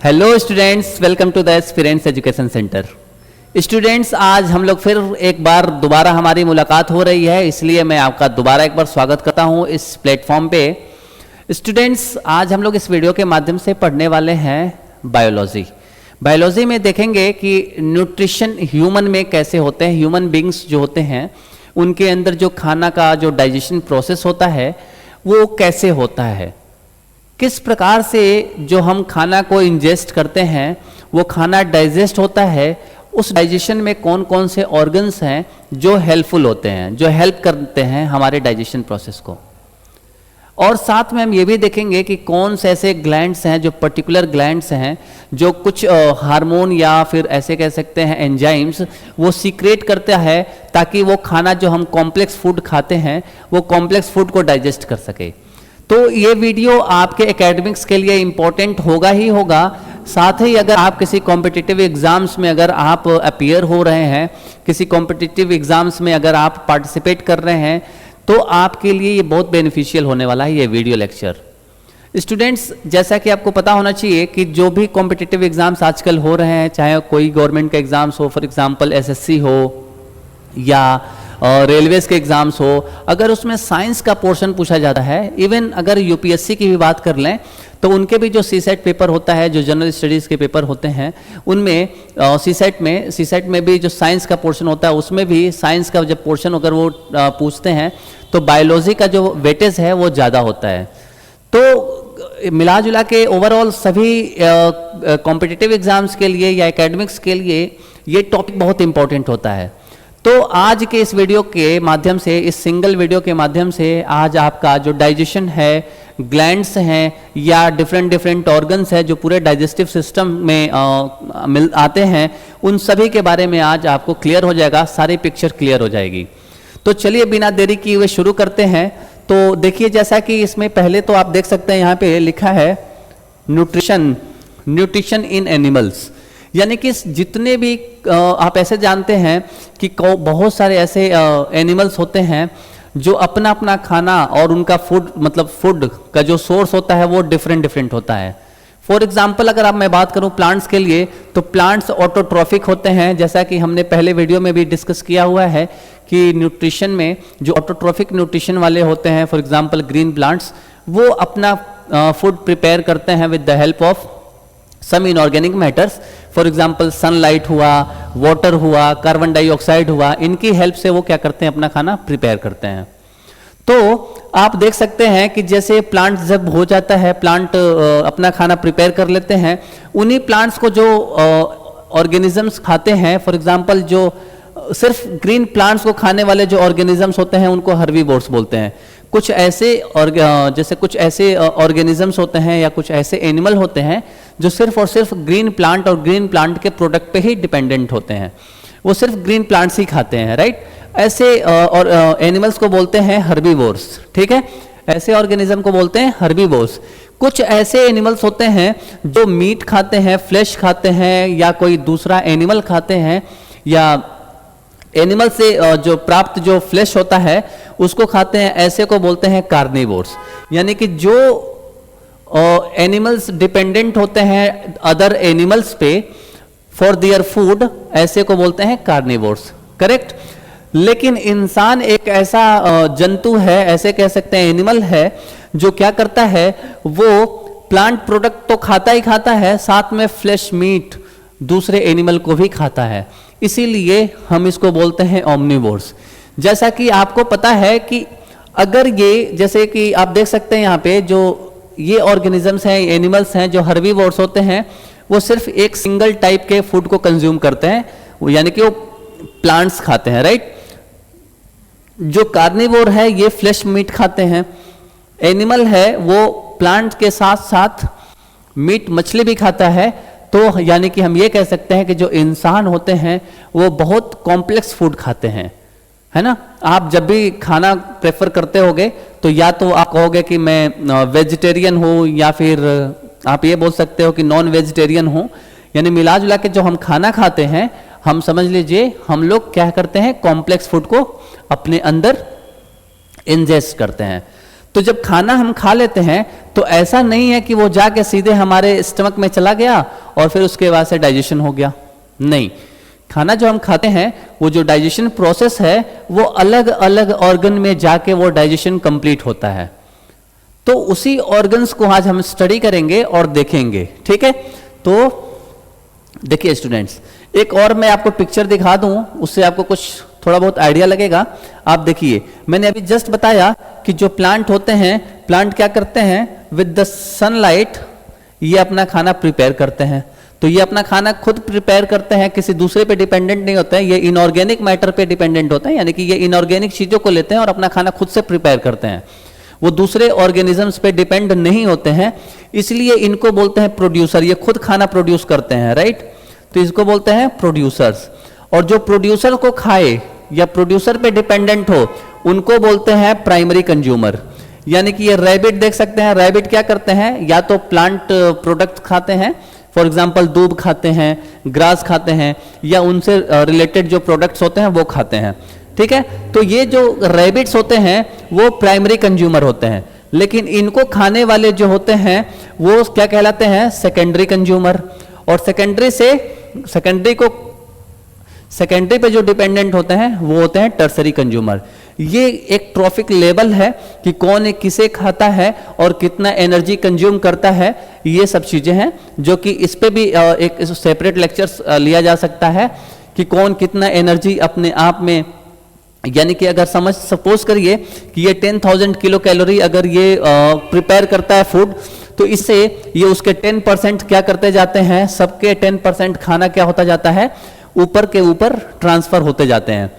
Hello students, welcome to the aspirants education centre. Students, आज हम लोग फिर एक बार दोबारा हमारी मुलाकात हो रही है, इसलिए मैं आपका दोबारा एक बार स्वागत करता हूं इस प्लेटफॉर्म पे। स्टूडेंट्स, आज हम लोग इस वीडियो के माध्यम से पढ़ने वाले हैं बायोलॉजी। बायोलॉजी में देखेंगे कि न्यूट्रिशन ह्यूमन में कैसे होते हैं, ह्यूमन बींग्स जो होते हैं उनके अंदर जो खाना का जो डाइजेशन प्रोसेस होता है वो कैसे होता है, किस प्रकार से जो हम खाना को इंजेस्ट करते हैं वो खाना डाइजेस्ट होता है, उस डाइजेशन में कौन कौन से ऑर्गन्स हैं जो हेल्पफुल होते हैं, जो हेल्प करते हैं हमारे डाइजेशन प्रोसेस को। और साथ में हम ये भी देखेंगे कि कौन से ऐसे ग्लैंड्स हैं, जो पर्टिकुलर ग्लैंड्स हैं जो कुछ हार्मोन या फिर ऐसे कह सकते हैं एंजाइम्स वो सीक्रेट करता है ताकि वो खाना जो हम कॉम्प्लेक्स फूड खाते हैं वो कॉम्प्लेक्स फूड को डाइजेस्ट कर सके। तो ये वीडियो आपके एकेडमिक्स के लिए इम्पोर्टेंट होगा ही होगा। साथ ही अगर आप किसी कॉम्पिटिटिव एग्जाम्स में अगर आप अपीयर हो रहे हैं, किसी कॉम्पिटिटिव एग्जाम्स में अगर आप पार्टिसिपेट कर रहे हैं, तो आपके लिए ये बहुत बेनिफिशियल होने वाला है ये वीडियो लेक्चर। स्टूडेंट्स, जैसा कि आपको पता होना चाहिए कि जो भी कॉम्पिटिटिव एग्जाम्स आजकल हो रहे हैं, चाहे कोई गवर्नमेंट का एग्जाम्स हो, फॉर एग्जाम्पल एसएससी हो या रेलवेज के एग्जाम्स हो, अगर उसमें साइंस का पोर्शन पूछा जाता है, इवन अगर यूपीएससी की भी बात कर लें तो उनके भी जो सीसेट पेपर होता है, जो जनरल स्टडीज़ के पेपर होते हैं, उनमें सीसेट में भी जो साइंस का पोर्शन होता है उसमें भी साइंस का जब पोर्शन अगर वो पूछते हैं तो बायोलॉजी का जो वेटेज है वो ज़्यादा होता है। तो मिला जुला के ओवरऑल सभी कॉम्पिटिटिव एग्जाम्स के लिए या एकेडमिक्स के लिए ये टॉपिक बहुत इंपॉर्टेंट होता है। तो आज के इस वीडियो के माध्यम से, इस सिंगल वीडियो के माध्यम से आज आपका जो डाइजेशन है, ग्लैंड्स हैं या डिफरेंट ऑर्गन्स है जो पूरे डाइजेस्टिव सिस्टम में मिल आते हैं, उन सभी के बारे में आज आपको क्लियर हो जाएगा, सारी पिक्चर क्लियर हो जाएगी। तो चलिए बिना देरी किए हुए शुरू करते हैं। तो देखिए, जैसा कि इसमें पहले तो आप देख सकते हैं यहाँ पे लिखा है न्यूट्रिशन इन एनिमल्स, यानी कि जितने भी आप ऐसे जानते हैं कि बहुत सारे ऐसे एनिमल्स होते हैं जो अपना अपना खाना और उनका फूड मतलब फूड का जो सोर्स होता है वो डिफरेंट होता है। फॉर एग्जाम्पल अगर मैं बात करूं प्लांट्स के लिए, तो प्लांट्स ऑटोट्रॉफिक होते हैं, जैसा कि हमने पहले वीडियो में भी डिस्कस किया हुआ है कि न्यूट्रिशन में जो ऑटोट्रॉफिक न्यूट्रिशन वाले होते हैं, फॉर एग्जाम्पल ग्रीन प्लांट्स, वो अपना फूड प्रिपेयर करते हैं with the help of some inorganic matters. For example sunlight हुआ, वाटर हुआ, कार्बन डाइऑक्साइड हुआ, इनकी हेल्प से वो क्या करते हैं, अपना खाना प्रिपेयर करते हैं। तो आप देख सकते हैं कि जैसे प्लांट जब हो जाता है, प्लांट अपना खाना प्रिपेयर कर लेते हैं, उन्हीं प्लांट्स को जो ऑर्गेनिजम्स खाते हैं, फॉर एग्जाम्पल जो सिर्फ ग्रीन प्लांट्स को खाने वाले जो ऑर्गेनिजम्स होते हैं उनको हर्बीवोर्स बोलते हैं। कुछ ऐसे जैसे कुछ ऐसे ऑर्गेनिजम्स होते हैं या कुछ ऐसे एनिमल होते हैं जो सिर्फ और सिर्फ ग्रीन प्लांट और ग्रीन प्लांट के प्रोडक्ट पे ही डिपेंडेंट होते हैं, वो सिर्फ ग्रीन प्लांट्स ही खाते हैं, राइट। ऐसे और एनिमल्स को बोलते हैं हर्बीवोर्स, ठीक है। ऐसे ऑर्गेनिज्म को बोलते हैं हर्बीवोर्स। कुछ ऐसे एनिमल्स होते हैं जो मीट खाते हैं, फ्लैश खाते हैं, या कोई दूसरा एनिमल खाते हैं, या एनिमल से जो प्राप्त जो फ्लैश होता है उसको खाते हैं, ऐसे को बोलते हैं कार्निवोर्स। यानी कि जो एनिमल्स डिपेंडेंट होते हैं अदर एनिमल्स पे फॉर देयर फूड, ऐसे को बोलते हैं कार्निवोर्स, करेक्ट। लेकिन इंसान एक ऐसा जंतु है, ऐसे कह सकते हैं एनिमल है, जो क्या करता है, वो प्लांट प्रोडक्ट तो खाता ही खाता है, साथ में फ्लैश मीट दूसरे एनिमल को भी खाता है, इसीलिए हम इसको बोलते हैं ओमनिवोर्स। जैसा कि आपको पता है कि अगर ये, जैसे कि आप देख सकते हैं यहाँ पे जो ये ऑर्गेनिजम्स हैं, एनिमल्स हैं जो हर्बीवोर्स होते हैं, वो सिर्फ एक सिंगल टाइप के फूड को कंज्यूम करते हैं, यानी कि वो प्लांट्स खाते हैं, राइट। जो कार्निवोर है ये फ्लैश मीट खाते हैं, एनिमल है वो प्लांट के साथ साथ मीट मछली भी खाता है। तो यानी कि हम ये कह सकते हैं कि जो इंसान होते हैं वो बहुत कॉम्प्लेक्स फूड खाते हैं, है ना। आप जब भी खाना प्रेफर करते होगे तो या तो आप कहोगे कि मैं वेजिटेरियन हूँ, या फिर आप ये बोल सकते हो कि नॉन वेजिटेरियन हूँ। यानी मिला जुला के जो हम खाना खाते हैं, हम समझ लीजिए हम लोग क्या करते हैं, कॉम्प्लेक्स फूड को अपने अंदर इंजेस्ट करते हैं। तो जब खाना हम खा लेते हैं तो ऐसा नहीं है कि वो जाके सीधे हमारे स्टमक में चला गया और फिर उसके बाद से डाइजेशन हो गया। नहीं, खाना जो हम खाते हैं वो जो डाइजेशन प्रोसेस है वो अलग अलग ऑर्गन में जाके वो डाइजेशन कंप्लीट होता है। तो उसी ऑर्गन्स को आज हम स्टडी करेंगे और देखेंगे, ठीक है। तो देखिए स्टूडेंट्स, एक और मैं आपको पिक्चर दिखा दूं, उससे आपको कुछ थोड़ा बहुत आइडिया लगेगा। आप देखिए, मैंने अभी जस्ट बताया कि जो प्लांट होते हैं, प्लांट क्या करते हैं, विद द सनलाइट ये अपना खाना प्रिपेयर करते हैं। तो ये अपना खाना खुद प्रिपेयर करते हैं, किसी दूसरे पे डिपेंडेंट नहीं होते हैं। ये इनऑर्गेनिक मैटर पे डिपेंडेंट होते हैं, यानी कि ये इनऑर्गेनिक चीजों को लेते हैं और अपना खाना खुद से प्रिपेयर करते हैं। वो दूसरे ऑर्गेनिजम्स पे डिपेंड नहीं होते हैं, इसलिए इनको बोलते हैं प्रोड्यूसर। ये खुद खाना प्रोड्यूस करते हैं, राइट। तो इसको बोलते हैं प्रोड्यूसर्स। और जो प्रोड्यूसर को खाए या प्रोड्यूसर पे डिपेंडेंट हो उनको बोलते हैं प्राइमरी कंज्यूमर। यानी कि ये रैबिट देख सकते हैं, रैबिट क्या करते हैं, या तो प्लांट प्रोडक्ट खाते हैं, फॉर एग्जाम्पल दूब खाते हैं, ग्रास खाते हैं, या उनसे रिलेटेड जो प्रोडक्ट्स होते हैं वो खाते हैं, ठीक है। तो ये जो रैबिट्स होते हैं वो प्राइमरी कंज्यूमर होते हैं, लेकिन इनको खाने वाले जो होते हैं वो क्या कहलाते हैं, सेकेंडरी कंज्यूमर। और सेकेंडरी पे जो डिपेंडेंट होते हैं वो होते हैं टर्सरी कंज्यूमर। ये एक ट्रॉफिक लेवल है कि कौन किसे खाता है और कितना एनर्जी कंज्यूम करता है। ये सब चीजें हैं जो कि इस पे भी एक सेपरेट लेक्चर्स लिया जा सकता है कि कौन कितना एनर्जी अपने आप में, यानी कि अगर सपोज करिए कि ये 10,000 किलो कैलोरी अगर ये प्रिपेयर करता है फूड, तो इससे ये उसके 10% क्या करते जाते हैं, सबके 10% खाना क्या होता जाता है, ऊपर के ऊपर ट्रांसफर होते जाते हैं,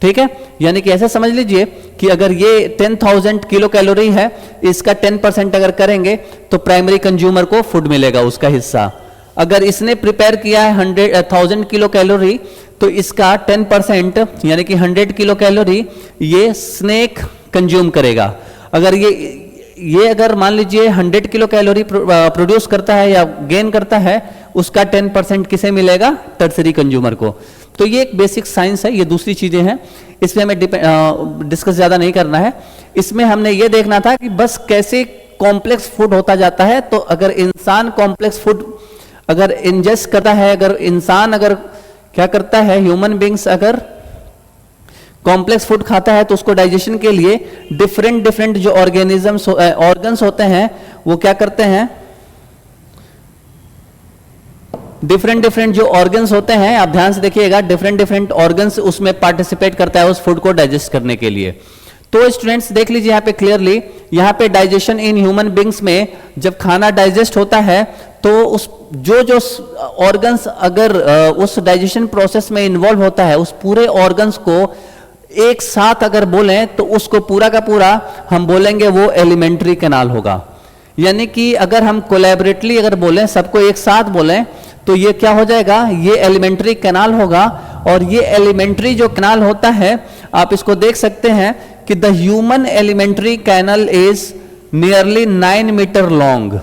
ठीक है। यानी कि ऐसे समझ लीजिए कि अगर ये 10,000 किलो कैलोरी है, इसका 10% अगर करेंगे तो प्राइमरी कंज्यूमर को फूड मिलेगा उसका हिस्सा। अगर इसने प्रिपेयर किया है 100,000 किलो कैलोरी, तो इसका 10% यानी कि 100 किलो कैलोरी ये स्नेक कंज्यूम करेगा। अगर ये अगर मान लीजिए 100 किलो कैलोरी प्रोड्यूस करता है या गेन करता है, उसका 10% किसे मिलेगा, टर्सरी कंज्यूमर को। तो ये एक बेसिक साइंस है, ये दूसरी चीजें हैं, इसमें हमें डिस्कस ज्यादा नहीं करना है। इसमें हमने ये देखना था कि बस कैसे कॉम्प्लेक्स फूड होता जाता है। तो अगर इंसान कॉम्प्लेक्स फूड अगर इंजेस्ट करता है, अगर इंसान अगर क्या करता है, ह्यूमन बींग्स अगर कॉम्प्लेक्स फूड खाता है, तो उसको डाइजेशन के लिए डिफरेंट जो ऑर्गेनिजम्स ऑर्गन्स होते हैं वो क्या करते हैं, डिफरेंट जो ऑर्गन्स होते हैं, आप ध्यान से देखिएगा, डिफरेंट ऑर्गन्स उसमें पार्टिसिपेट करता है उस फूड को डाइजेस्ट करने के लिए। तो स्टूडेंट्स देख लीजिए यहाँ पे क्लियरली, यहाँ पे डाइजेशन इन ह्यूमन बींग्स में जब खाना डाइजेस्ट होता है तो उस जो ऑर्गन्स अगर उस डाइजेशन प्रोसेस में इन्वॉल्व होता है, उस पूरे ऑर्गन्स को एक साथ अगर बोलें तो उसको पूरा का पूरा हम बोलेंगे वो एलिमेंट्री कैनाल होगा। यानी कि अगर हम कोलैबोरेटली अगर बोलें, सबको एक साथ बोलें, तो ये क्या हो जाएगा, ये एलिमेंट्री कैनाल होगा। और ये एलिमेंट्री जो कैनाल होता है, आप इसको देख सकते हैं कि the human alimentary canal is nearly 9 metre long.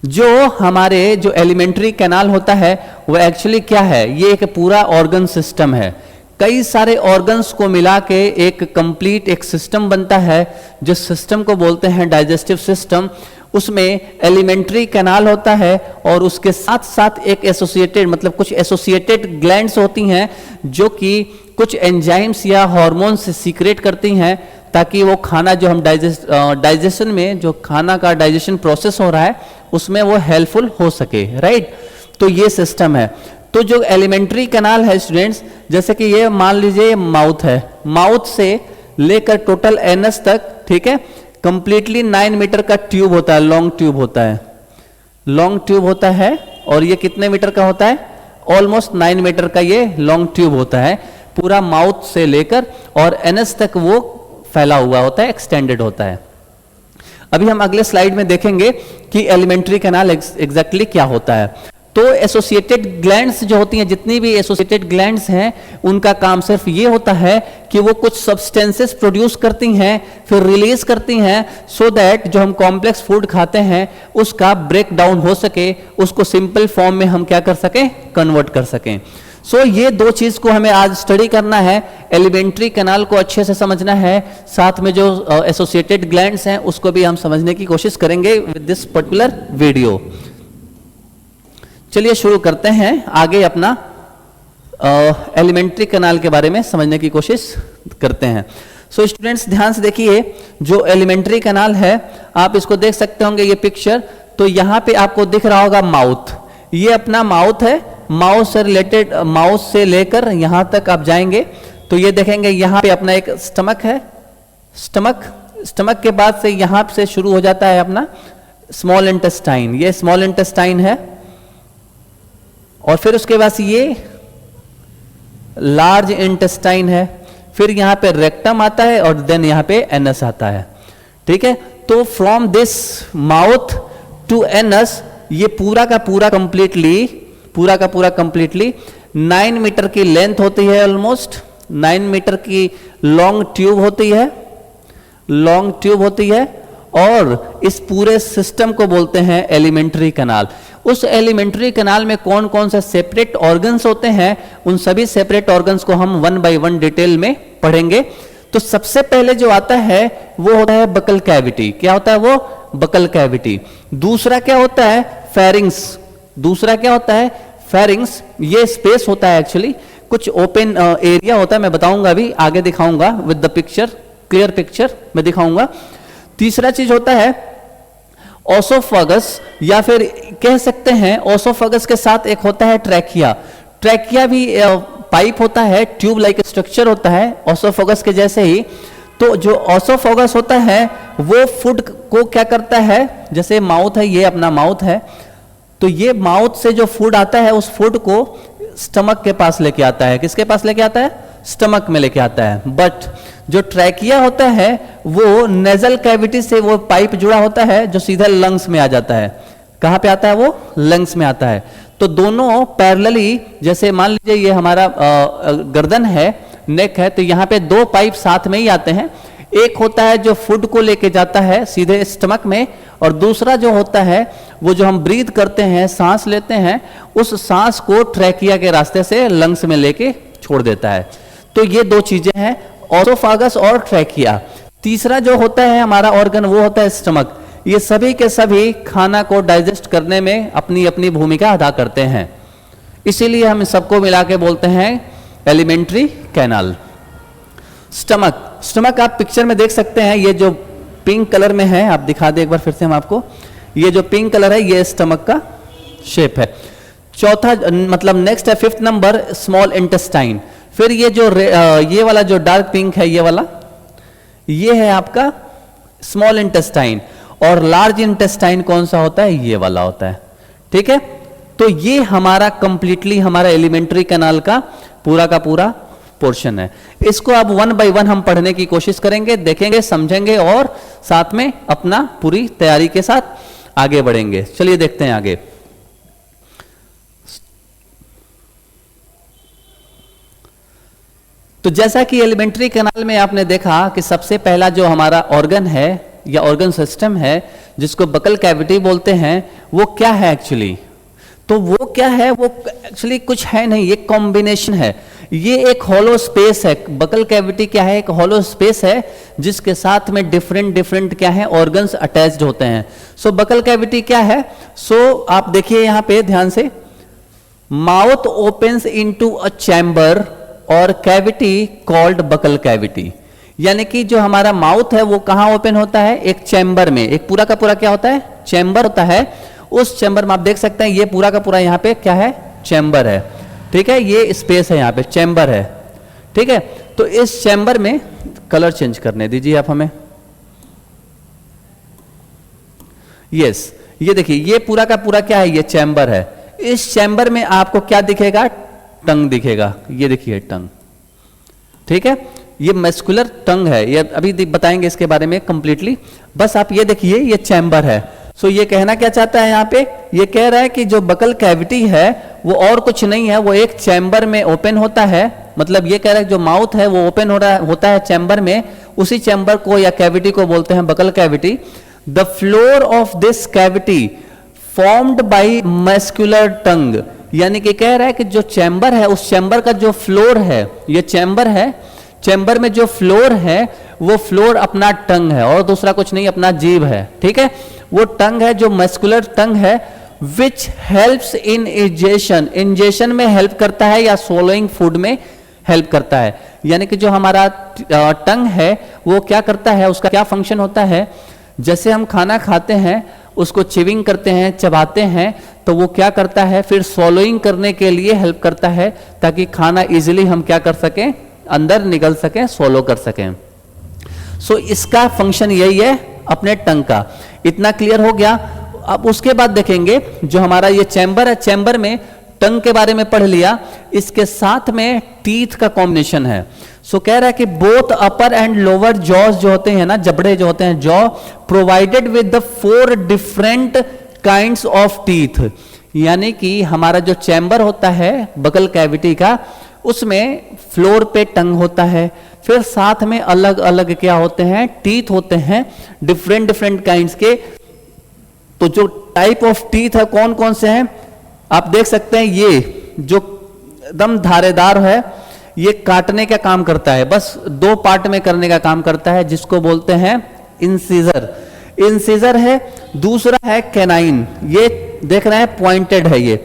जो हमारे जो एलिमेंट्री कैनाल होता है वो एक्चुअली क्या है, ये एक पूरा ऑर्गन सिस्टम है। कई सारे ऑर्गन्स को मिला के एक कंप्लीट एक सिस्टम बनता है, जिस सिस्टम को बोलते हैं डाइजेस्टिव सिस्टम। उसमें एलिमेंट्री कैनाल होता है और उसके साथ साथ एक एसोसिएटेड, मतलब कुछ एसोसिएटेड ग्लैंड्स होती हैं जो कि कुछ एंजाइम्स या हार्मोन्स से सीक्रेट करती हैं, ताकि वो खाना जो हम डाइजेशन में जो खाना का डाइजेशन प्रोसेस हो रहा है उसमें वो हेल्पफुल हो सके, राइट। तो ये सिस्टम है। तो जो एलिमेंट्री कैनाल है स्टूडेंट्स, जैसे कि ये मान लीजिए माउथ है, माउथ से लेकर टोटल एनस तक, ठीक है, कंप्लीटली 9 मीटर का ट्यूब होता है, लॉन्ग ट्यूब होता है, लॉन्ग ट्यूब होता है। और ये कितने मीटर का होता है, ऑलमोस्ट 9 मीटर का ये लॉन्ग ट्यूब होता है, पूरा माउथ से लेकर और एनस तक वो फैला हुआ होता है, एक्सटेंडेड होता है। अभी हम अगले स्लाइड में देखेंगे कि एलिमेंट्री कैनाल एग्जैक्टली क्या होता है। तो एसोसिएटेड ग्लैंड्स जो होती हैं, जितनी भी एसोसिएटेड ग्लैंड्स हैं, उनका काम सिर्फ ये होता है कि वो कुछ सब्सटेंसेस प्रोड्यूस करती हैं, फिर रिलीज करती हैं, सो दैट जो हम कॉम्प्लेक्स फूड खाते हैं उसका ब्रेक डाउन हो सके, उसको सिंपल फॉर्म में हम क्या कर सकें, कन्वर्ट कर सकें। सो ये दो चीज को हमें आज स्टडी करना है। एलिमेंट्री कैनाल को अच्छे से समझना है, साथ में जो एसोसिएटेड ग्लैंड्स हैं उसको भी हम समझने की कोशिश करेंगे विद दिस पर्टिकुलर वीडियो। चलिए शुरू करते हैं आगे अपना एलिमेंट्री कैनाल के बारे में समझने की कोशिश करते हैं। सो स्टूडेंट्स ध्यान से देखिए, जो एलिमेंट्री कैनाल है आप इसको देख सकते होंगे ये पिक्चर। तो यहां पे आपको दिख रहा होगा माउथ, ये अपना माउथ है। माउथ से रिलेटेड, माउथ से लेकर यहां तक आप जाएंगे तो ये देखेंगे यहां पे अपना एक स्टमक है। स्टमक के बाद से यहां से शुरू हो जाता है अपना स्मॉल इंटेस्टाइन, ये स्मॉल इंटेस्टाइन है। और फिर उसके बाद ये लार्ज इंटेस्टाइन है, फिर यहां पे रेक्टम आता है और देन यहां पे एनस आता है। ठीक है, तो from this mouth to anus ये पूरा का पूरा कंप्लीटली 9 मीटर की लेंथ होती है, ऑलमोस्ट 9 मीटर की लॉन्ग ट्यूब होती है। और इस पूरे सिस्टम को बोलते हैं एलिमेंट्री कैनाल। उस एलिमेंट्री कैनाल में कौन कौन से सेपरेट ऑर्गन्स होते हैं, उन सभी सेपरेट ऑर्गन्स को हम 1 बाय 1 डिटेल में पढ़ेंगे। तो सबसे पहले जो आता है वो होता है बकल कैविटी। क्या होता है वो? Buccal cavity. दूसरा क्या होता है? फेरिंग्स। ये स्पेस होता है, एक्चुअली कुछ ओपन एरिया होता है, मैं बताऊंगा अभी आगे, दिखाऊंगा with the picture, clear picture मैं दिखाऊंगा। तीसरा चीज होता है ओसोफागस, या फिर कह सकते हैं ओसोफागस के साथ एक होता है ट्रैकिया। ट्रैकिया भी पाइप होता है, ट्यूब लाइक स्ट्रक्चर होता है ओसोफागस के जैसे ही। तो जो ओसोफागस होता है वो फूड को क्या करता है, जैसे माउथ है, ये अपना माउथ है, तो ये माउथ से जो फूड आता है उस फूड को स्टमक के पास लेके आता है। किसके पास लेके आता है? स्टमक में लेके आता है। बट जो ट्रैकिया होता है वो नेजल कैविटी से वो पाइप जुड़ा होता है जो सीधा लंग्स में आ जाता है। कहां पे आता है वो? लंग्स में आता है। तो दोनों पैरेलली, जैसे मान लीजिए ये हमारा गर्दन है, नेक है, तो यहां पे दो पाइप साथ में ही आते हैं। एक होता है जो फूड को लेके जाता है सीधे स्टमक में, और दूसरा जो होता है वो जो हम ब्रीथ करते हैं, सांस लेते हैं, उस सांस को ट्रैकिया के रास्ते से लंग्स में लेके छोड़ देता है। तो ये दो चीजें हैं, ओसोफागस और ट्रैकिया। तीसरा जो होता है हमारा ऑर्गन वो होता है स्टमक। ये सभी के सभी खाना को डाइजेस्ट करने में अपनी अपनी भूमिका अदा करते हैं, इसीलिए हम सबको मिला के बोलते हैं एलिमेंट्री कैनाल। स्टमक आप पिक्चर में देख सकते हैं, ये जो पिंक कलर में है, आप दिखा दे एक बार फिर से हम आपको, ये जो पिंक कलर है ये स्टमक का शेप है। चौथा मतलब नेक्स्ट है 5th नंबर स्मॉल इंटेस्टाइन। फिर ये जो ये वाला जो डार्क पिंक है, ये वाला, ये है आपका स्मॉल इंटेस्टाइन। और लार्ज इंटेस्टाइन कौन सा होता है? ये वाला होता है। ठीक है, तो ये हमारा कंप्लीटली हमारा एलिमेंट्री कैनाल का पूरा पोर्शन है। इसको अब 1 बाय 1 हम पढ़ने की कोशिश करेंगे, देखेंगे, समझेंगे और साथ में अपना पूरी तैयारी के साथ आगे बढ़ेंगे। चलिए देखते हैं आगे। तो जैसा कि एलिमेंट्री कैनाल में आपने देखा कि सबसे पहला जो हमारा ऑर्गन है या ऑर्गन सिस्टम है जिसको बकल कैविटी बोलते हैं, वो क्या है एक्चुअली? तो वो क्या है? वो एक्चुअली कुछ है नहीं, ये कॉम्बिनेशन है। ये एक हॉलो स्पेस है। बकल कैविटी क्या है? एक हॉलो स्पेस है जिसके साथ में डिफरेंट क्या है, ऑर्गन्स अटैच्ड होते हैं। सो बकल कैविटी क्या है? सो आप देखिए यहां पे ध्यान से, mouth opens into a chamber और कैविटी कॉल्ड बकल कैविटी। यानी कि जो हमारा माउथ है वो कहां ओपन होता है? एक चैम्बर में। एक पूरा का पूरा क्या होता है? चैम्बर होता है। उस चैम्बर में आप देख सकते हैं ये पूरा का पूरा यहां पे क्या है? चैम्बर है। ठीक है, ये स्पेस है, यहां पे चैम्बर है। ठीक है, तो इस चैम्बर में कलर चेंज करने दीजिए आप हमें। यस, ये देखिए ये पूरा का पूरा क्या है? ये चैम्बर है। इस चैम्बर में आपको क्या दिखेगा? टंग दिखेगा। ये देखिए टंग। ठीक है, ये मस्कुलर टंग है, ये अभी बताएंगे इसके बारे में कंप्लीटली। बस आप ये देखिए ये चैम्बर है। सो ये कहना क्या चाहता है यहाँ पे? ये कह रहा है कि जो बकल कैविटी है वो और कुछ नहीं है, वो एक चैम्बर में ओपन होता है। मतलब ये कह रहा है जो माउथ है वो ओपन होता है चैम्बर में, उसी चैम्बर को या कैविटी को बोलते हैं buccal cavity. The floor of this cavity formed by muscular tongue. यानी कि कह रहा है कि जो चैम्बर है, उस चैम्बर का जो फ्लोर है, ये चैम्बर है, चैम्बर में जो फ्लोर है वो फ्लोर अपना टंग है और दूसरा कुछ नहीं, अपना जीभ है। ठीक है, वो टंग है जो मस्कुलर टंग है, which helps in ingestion, ingestion में हेल्प करता है या सोलोइंग फूड में हेल्प करता है। यानी कि जो हमारा टंग है वो क्या करता है, उसका क्या फंक्शन होता है, जैसे हम खाना खाते हैं उसको चिविंग करते हैं, चबाते हैं, तो वो क्या करता है फिर सोलोइंग करने के लिए हेल्प करता है ताकि खाना इजीली हम क्या कर सकें, अंदर निकल सकें, सोलो कर सकें। सो इसका फंक्शन यही है अपने टंग का। इतना क्लियर हो गया। अब उसके बाद देखेंगे जो हमारा ये चैम्बर है, चैम्बर में टंग के बारे में पढ़ लिया, इसके साथ में टीथ का कॉम्बिनेशन है। सो कह रहा है कि both upper and lower jaws जो होते हैं ना, जबड़े जो होते हैं, jaw provided with the 4 different kinds of teeth. यानी कि हमारा जो चैम्बर होता है बगल कैविटी का, उसमें फ्लोर पे टंग होता है, फिर साथ में अलग अलग क्या होते हैं, टीथ होते हैं, डिफरेंट डिफरेंट काइंड्स के। तो जो टाइप ऑफ टीथ है कौन कौन से हैं आप देख सकते हैं। ये जो एकदम धारेदार है, ये काटने का काम करता है, बस 2 पार्ट में करने का काम करता है, जिसको बोलते हैं इंसिजर। इंसिजर है। दूसरा है कैनाइन, ये देख रहे हैं पॉइंटेड है ये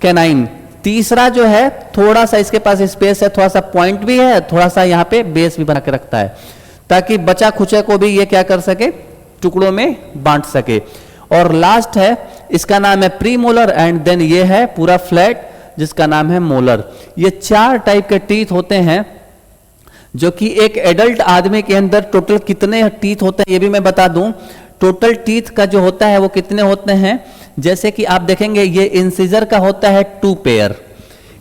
कैनाइन। तीसरा जो है थोड़ा सा इसके पास स्पेस है, थोड़ा सा पॉइंट भी है, थोड़ा सा यहाँ पे बेस भी बना के रखता है ताकि बचा खुचा को भी ये क्या कर सके, टुकड़ों में बांट सके। और लास्ट है, इसका नाम है प्री मोलर, एंड देन ये है पूरा फ्लैट जिसका नाम है मोलर। ये 4 टाइप के टीथ होते हैं जो कि एक एडल्ट आदमी के अंदर टोटल कितने टीथ होते हैं ये भी मैं बता दूं। टोटल टीथ का जो होता है वो कितने होते हैं, जैसे कि आप देखेंगे ये इंसिजर का होता है 2 पेयर,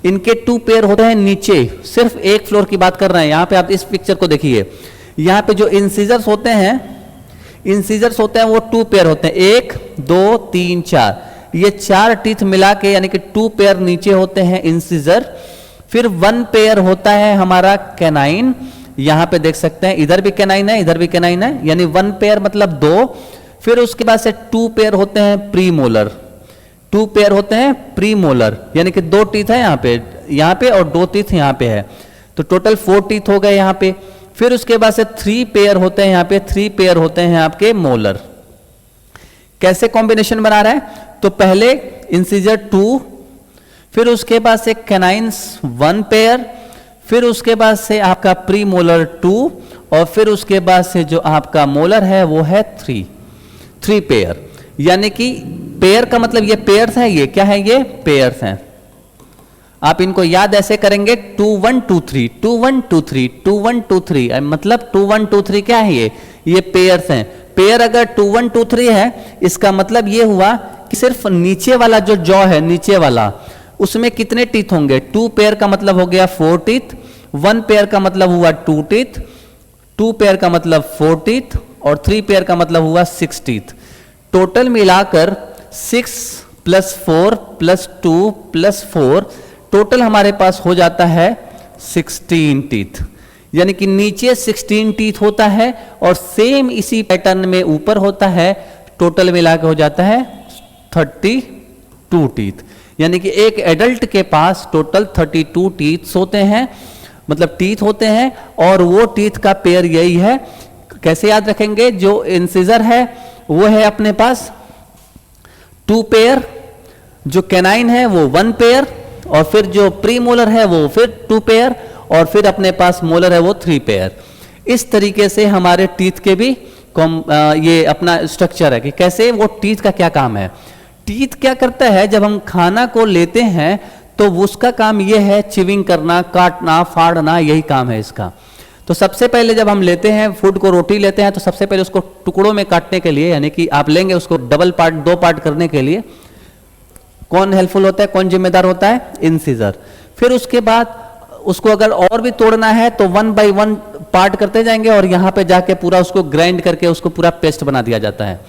इनके 2 पेयर होते हैं नीचे, सिर्फ एक फ्लोर की बात कर रहे हैं। यहां पे आप इस पिक्चर को देखिए, यहां पे जो इंसिजर्स होते हैं, इंसिजर्स होते हैं वो 2 पेयर होते हैं, 1 2 3 4, ये 4 टीथ मिला के यानी कि 2 पेयर नीचे होते हैं इंसिजर। फिर 1 पेयर होता है हमारा कैनाइन, यहां पे देख सकते हैं इधर भी कैनाइन है, इधर भी कैनाइन है, यानी 1 पेयर मतलब 2। फिर उसके बाद से 2 पेयर होते हैं प्री मोलर, 2 पेयर होते हैं प्री मोलर, यानी कि 2 टीथ है यहाँ पे और 2 टीथ यहाँ पे है, तो टोटल 4 टीथ हो गए यहाँ पे। फिर उसके बाद से 3 पेयर होते हैं यहाँ पे, 3 पेयर होते हैं आपके मोलर। कैसे कॉम्बिनेशन बना रहा है, तो पहले इंसिजर 2, फिर उसके बाद से कैनाइन्स 1 पेयर, फिर उसके बाद से आपका प्री मोलर 2, और फिर उसके बाद से जो आपका मोलर है वो है 3 पेयर। यानी कि पेयर का मतलब ये पेयर्स हैं, ये क्या है, ये पेयर्स हैं। आप इनको याद ऐसे करेंगे 2 1 2 3 2 1 2 3 2 1 2 3, मतलब 2 1 2 3 क्या है, ये पेयर्स हैं। पेयर अगर 2 1 2 3 है, इसका मतलब ये हुआ कि सिर्फ नीचे वाला जो जॉ है, नीचे वाला, उसमें कितने टीथ होंगे, 2 पेयर का मतलब हो गया 4 टीथ, 1 पेयर का मतलब हुआ 2 टीथ, 2 पेयर का मतलब 4 टीथ, और 3 पेयर का मतलब हुआ 6 टीथ। टोटल मिलाकर 6 + 4 + 2 + 4, टोटल हमारे पास हो जाता है 16 टीथ। यानी कि नीचे 16 टीथ होता है और सेम इसी पैटर्न में ऊपर होता है, टोटल मिला के हो जाता है 32 टीथ। यानी कि एक एडल्ट के पास टोटल 32 टीथ होते हैं, मतलब टीथ होते हैं, और वो टीथ का पेयर यही है। कैसे याद रखेंगे, जो इंसिजर है वो है अपने पास 2 पेयर, जो कैनाइन है वो 1 पेयर, और फिर जो प्री मोलर है वो फिर 2 पेयर, और फिर अपने पास मोलर है वो 3 पेयर। इस तरीके से हमारे टीथ के भी ये अपना स्ट्रक्चर है कि कैसे वो टीथ का क्या काम है। टीथ क्या करता है, जब हम खाना को लेते हैं तो उसका काम ये है चिविंग करना, काटना, फाड़ना, यही काम है इसका। तो सबसे पहले जब हम लेते हैं फूड को, रोटी लेते हैं, तो सबसे पहले उसको टुकड़ों में काटने के लिए, यानी कि आप लेंगे उसको डबल पार्ट, 2 पार्ट करने के लिए कौन हेल्पफुल होता है, कौन जिम्मेदार होता है, इंसिजर। फिर उसके बाद उसको अगर और भी तोड़ना है तो 1 बाय 1 पार्ट करते जाएंगे, और यहां पे जाके पूरा उसको ग्राइंड करके उसको पूरा पेस्ट बना दिया जाता है।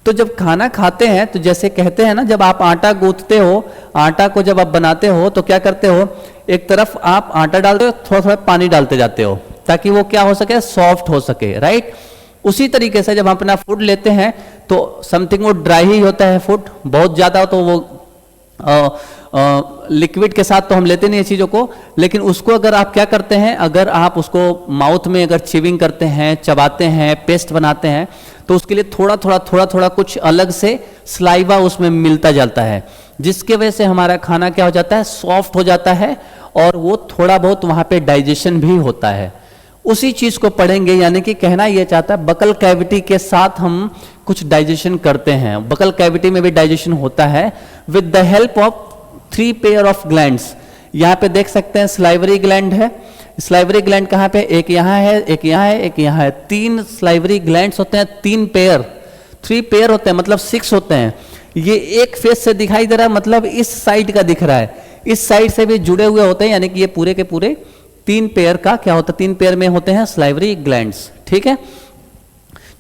तो जब खाना खाते हैं तो जैसे कहते हैं ना, जब आप आटा गूंथते हो, आटा को जब आप बनाते हो तो क्या करते हो, एक तरफ आप आटा डालते हो, थोड़ा थोड़ा पानी डालते जाते हो ताकि वो क्या हो सके, सॉफ्ट हो सके, राइट। उसी तरीके से जब हम अपना फूड लेते हैं तो समथिंग वो ड्राई ही होता है फूड, बहुत ज्यादा हो तो वो लिक्विड के साथ तो हम लेते नहीं है चीज़ों को, लेकिन उसको अगर आप क्या करते हैं, अगर आप उसको माउथ में अगर चिविंग करते हैं, चबाते हैं, पेस्ट बनाते हैं, तो उसके लिए थोड़ा थोड़ा कुछ अलग से स्लाइवा उसमें मिलता जाता है, जिसके वजह से हमारा खाना क्या हो जाता है, सॉफ्ट हो जाता है और वो थोड़ा बहुत वहाँ पे डाइजेशन भी होता है। उसी चीज को पढ़ेंगे, यानी कि कहना यह चाहता है बकल कैविटी के साथ हम कुछ डाइजेशन करते हैं, बकल कैविटी में भी डाइजेशन होता है with the help of 3 pair of glands. यहाँ पे देख सकते हैं स्लाइवरी ग्लैंड है, स्लाइवरी ग्लैंड कहाँ पे, एक यहाँ है, एक यहाँ है, एक यहाँ है, 3 स्लाइवरी ग्लैंड्स होते हैं, 3 पेयर, 3 पेयर होते हैं, मतलब 6 होते हैं। ये एक फेस से दिखाई दे रहा है, मतलब इस साइड का दिख रहा है, इस साइड से भी जुड़े हुए होते हैं, यानी कि ये पूरे के पूरे 3 पेयर का क्या होता है, 3 पेयर में होते हैं स्लाइवरी ग्लैंड्स। ठीक है,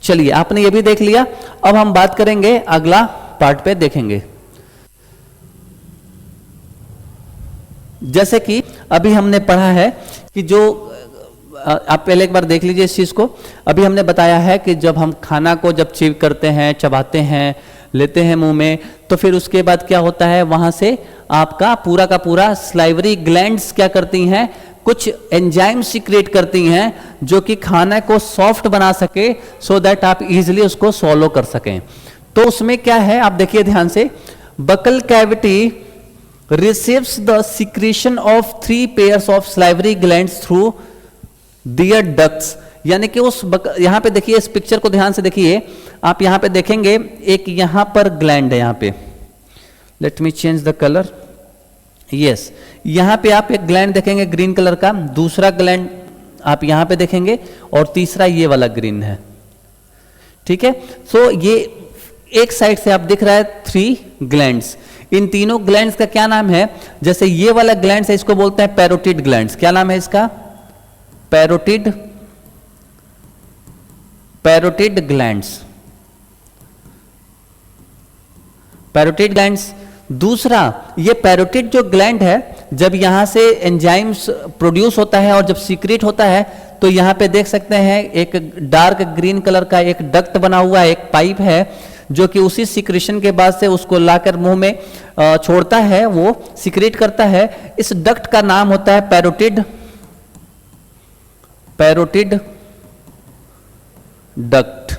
चलिए आपने ये भी देख लिया। अब हम बात करेंगे, अगला पार्ट पे देखेंगे। जैसे कि अभी हमने पढ़ा है कि जो आप पहले एक बार देख लीजिए इस चीज को। अभी हमने बताया है कि जब हम खाना को जब च्यू करते हैं, चबाते हैं, लेते हैं मुंह में, तो फिर उसके बाद क्या होता है, वहां से आपका पूरा का पूरा स्लाइवरी ग्लैंड्स क्या करती हैं, कुछ एंजाइम सीक्रेट करती हैं जो कि खाना को सॉफ्ट बना सके, सो दैट आप इजीली उसको सॉलो कर सकें। तो उसमें क्या है, आप देखिए ध्यान से, buccal cavity receives the secretion of 3 pairs of salivary glands through their ducts। यानी कि उस यहां पे देखिए, इस पिक्चर को ध्यान से देखिए, आप यहां पे देखेंगे एक यहां पर ग्लैंड है, यहां पे, let me change the colour, yes, यहां पे आप एक ग्लैंड देखेंगे ग्रीन कलर का, दूसरा ग्लैंड आप यहां पे देखेंगे और तीसरा ये वाला ग्रीन है। ठीक है, सो ये एक साइड से आप दिख रहा है 3 ग्लैंड्स। इन तीनों ग्लैंड्स का क्या नाम है, जैसे ये वाला ग्लैंड्स है, इसको बोलते हैं पैरोटिड ग्लैंड्स। क्या नाम है इसका, parotid, parotid glands, parotid glands. दूसरा, ये पैरोटिड जो ग्लैंड है, जब यहां से एंजाइम्स प्रोड्यूस होता है और जब सीक्रेट होता है, तो यहां पे देख सकते हैं एक डार्क ग्रीन कलर का एक डक्ट बना हुआ है, एक पाइप है, जो कि उसी सिक्रेशन के बाद से उसको लाकर मुंह में छोड़ता है, वो सिक्रेट करता है। इस डक्ट का नाम होता है पैरोटिड, पैरोटिड डक्ट।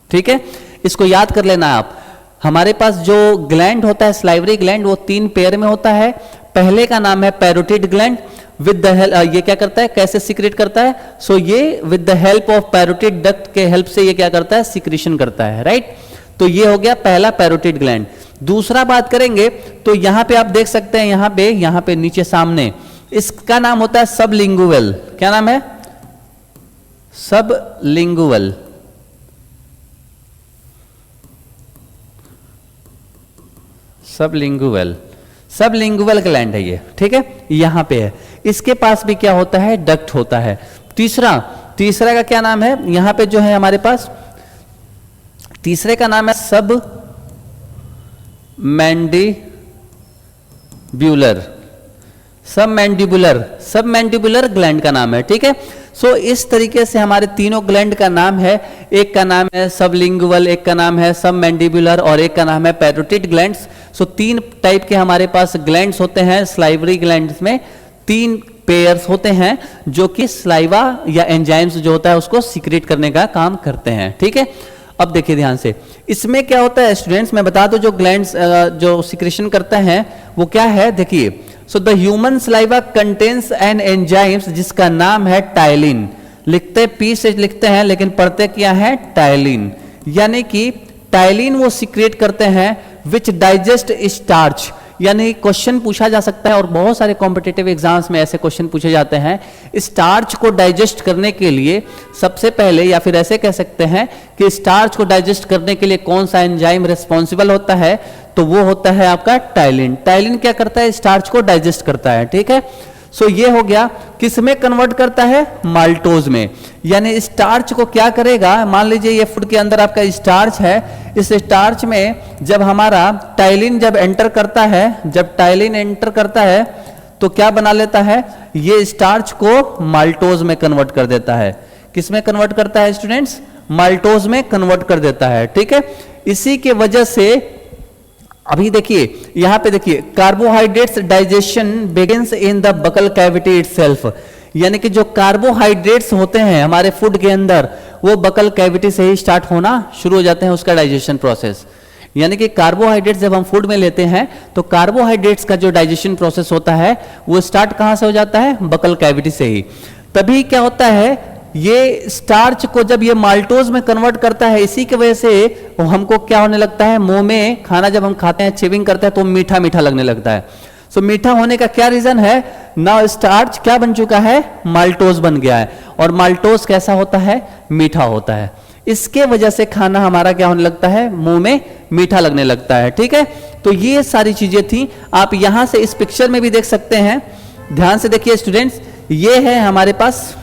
ठीक है, इसको याद कर लेना आप। हमारे पास जो ग्लैंड होता है, स्लाइवरी ग्लैंड, वो 3 पेयर में होता है। पहले का नाम है parotid gland, with the help, ये क्या करता है, कैसे सिक्रेट करता है, सो ये with the help of parotid duct के हेल्प से ये क्या करता है, सिक्रेशन करता है, राइट। तो ये हो गया पहला पैरोटिड ग्लैंड। दूसरा बात करेंगे तो यहां पे आप देख सकते हैं, यहां पे नीचे सामने, इसका नाम होता है सबलिंगुअल। क्या नाम है, सबलिंगुअल, सबलिंगुअल, सबलिंगुअल ग्लैंड है ये। ठीक है, यहां पे है, इसके पास भी क्या होता है, डक्ट होता है। तीसरा का क्या नाम है, यहां पे जो है हमारे पास, तीसरे का नाम है सब मैंडिब्यूलर, सब मैंडिबुलर, सब मैंडिबुलर ग्लैंड का नाम है। ठीक है, सो इस तरीके से हमारे तीनों ग्लैंड का नाम है, एक का नाम है सबलिंगुअल, एक का नाम है सब मैंडिबुलर और एक का नाम है पैरोटिड ग्लैंड्स। सो 3 टाइप के हमारे पास ग्लैंड्स होते हैं स्लाइवरी ग्लैंड्स में, 3 पेयर्स होते हैं जो कि स्लाइवा या एंजाइम्स जो होता है उसको सीक्रेट करने का काम करते हैं। ठीक है, अब देखिए ध्यान से, इसमें क्या होता है स्टूडेंट्स, मैं बता दूं, जो ग्लैंड्स जो सिक्रेशन करता है वो क्या है, देखिए, so the human saliva contains an enzymes जिसका नाम है टाइलिन। लिखते पी से लिखते हैं लेकिन पढ़ते क्या है, टाइलिन। यानी कि टाइलिन वो सिक्रेट करते हैं विच डाइजेस्ट स्टार्च। यानी क्वेश्चन पूछा जा सकता है और बहुत सारे कॉम्पिटिटिव एग्जाम्स में ऐसे क्वेश्चन पूछे जाते हैं, स्टार्च को डाइजेस्ट करने के लिए सबसे पहले, या फिर ऐसे कह सकते हैं कि स्टार्च को डाइजेस्ट करने के लिए कौन सा एंजाइम रिस्पॉन्सिबल होता है, तो वो होता है आपका टाइलिन। टाइलिन क्या करता है, स्टार्च को डाइजेस्ट करता है। ठीक है, सो ये हो गया, किस में कन्वर्ट करता है, माल्टोज में। यानी स्टार्च को क्या करेगा, मान लीजिए ये फूड के अंदर आपका स्टार्च है, इस स्टार्च में जब हमारा टाइलिन जब एंटर करता है, जब टाइलिन एंटर करता है तो क्या बना लेता है, ये स्टार्च को माल्टोज में कन्वर्ट कर देता है। किस में कन्वर्ट करता है स्टूडेंट्स, माल्टोज में कन्वर्ट कर देता है। ठीक है, इसी के वजह से अभी देखिए यहां पे देखिए, carbohydrates digestion begins in the buccal cavity itself, यानी कि जो कार्बोहाइड्रेट्स होते हैं हमारे फूड के अंदर वो बकल कैविटी से ही स्टार्ट होना शुरू हो जाते हैं उसका डाइजेशन प्रोसेस। यानी कि कार्बोहाइड्रेट्स जब हम फूड में लेते हैं तो कार्बोहाइड्रेट्स का जो डाइजेशन प्रोसेस होता है वो स्टार्ट कहां से हो जाता है, बकल कैविटी से ही। तभी क्या होता है, ये स्टार्च को जब ये माल्टोज में कन्वर्ट करता है, इसी की वजह से हमको क्या होने लगता है, मुंह में खाना जब हम खाते हैं, चिविंग करते हैं तो मीठा मीठा लगने लगता है। सो मीठा होने का क्या रीजन है, नाउ स्टार्च क्या बन चुका है, माल्टोज बन गया है, और माल्टोज कैसा होता है, मीठा होता है। इसके वजह से खाना हमारा क्या होने लगता है, मुंह में मीठा लगने लगता है। ठीक है, तो ये सारी चीजें थी, आप यहां से इस पिक्चर में भी देख सकते हैं। ध्यान से देखिए स्टूडेंट्स, ये है हमारे पास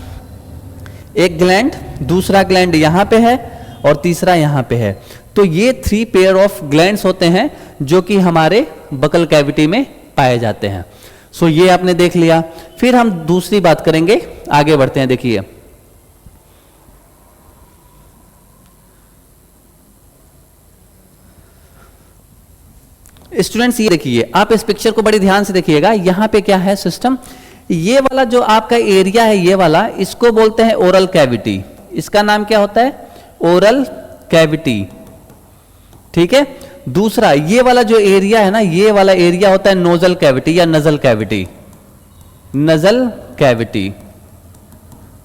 एक ग्लैंड, दूसरा ग्लैंड यहां पे है और तीसरा यहां पे है। तो ये 3 पेयर ऑफ ग्लैंड्स होते हैं जो कि हमारे बकल कैविटी में पाए जाते हैं। सो ये आपने देख लिया। फिर हम दूसरी बात करेंगे, आगे बढ़ते हैं। देखिए स्टूडेंट्स, ये देखिए, आप इस पिक्चर को बड़ी ध्यान से देखिएगा। यहां पे क्या है सिस्टम, ये वाला जो आपका एरिया है, ये वाला, इसको बोलते हैं ओरल कैविटी। इसका नाम क्या होता है, ओरल कैविटी। ठीक है, दूसरा ये वाला जो एरिया है ना, ये वाला एरिया होता है नोजल कैविटी या नजल कैविटी, नजल कैविटी।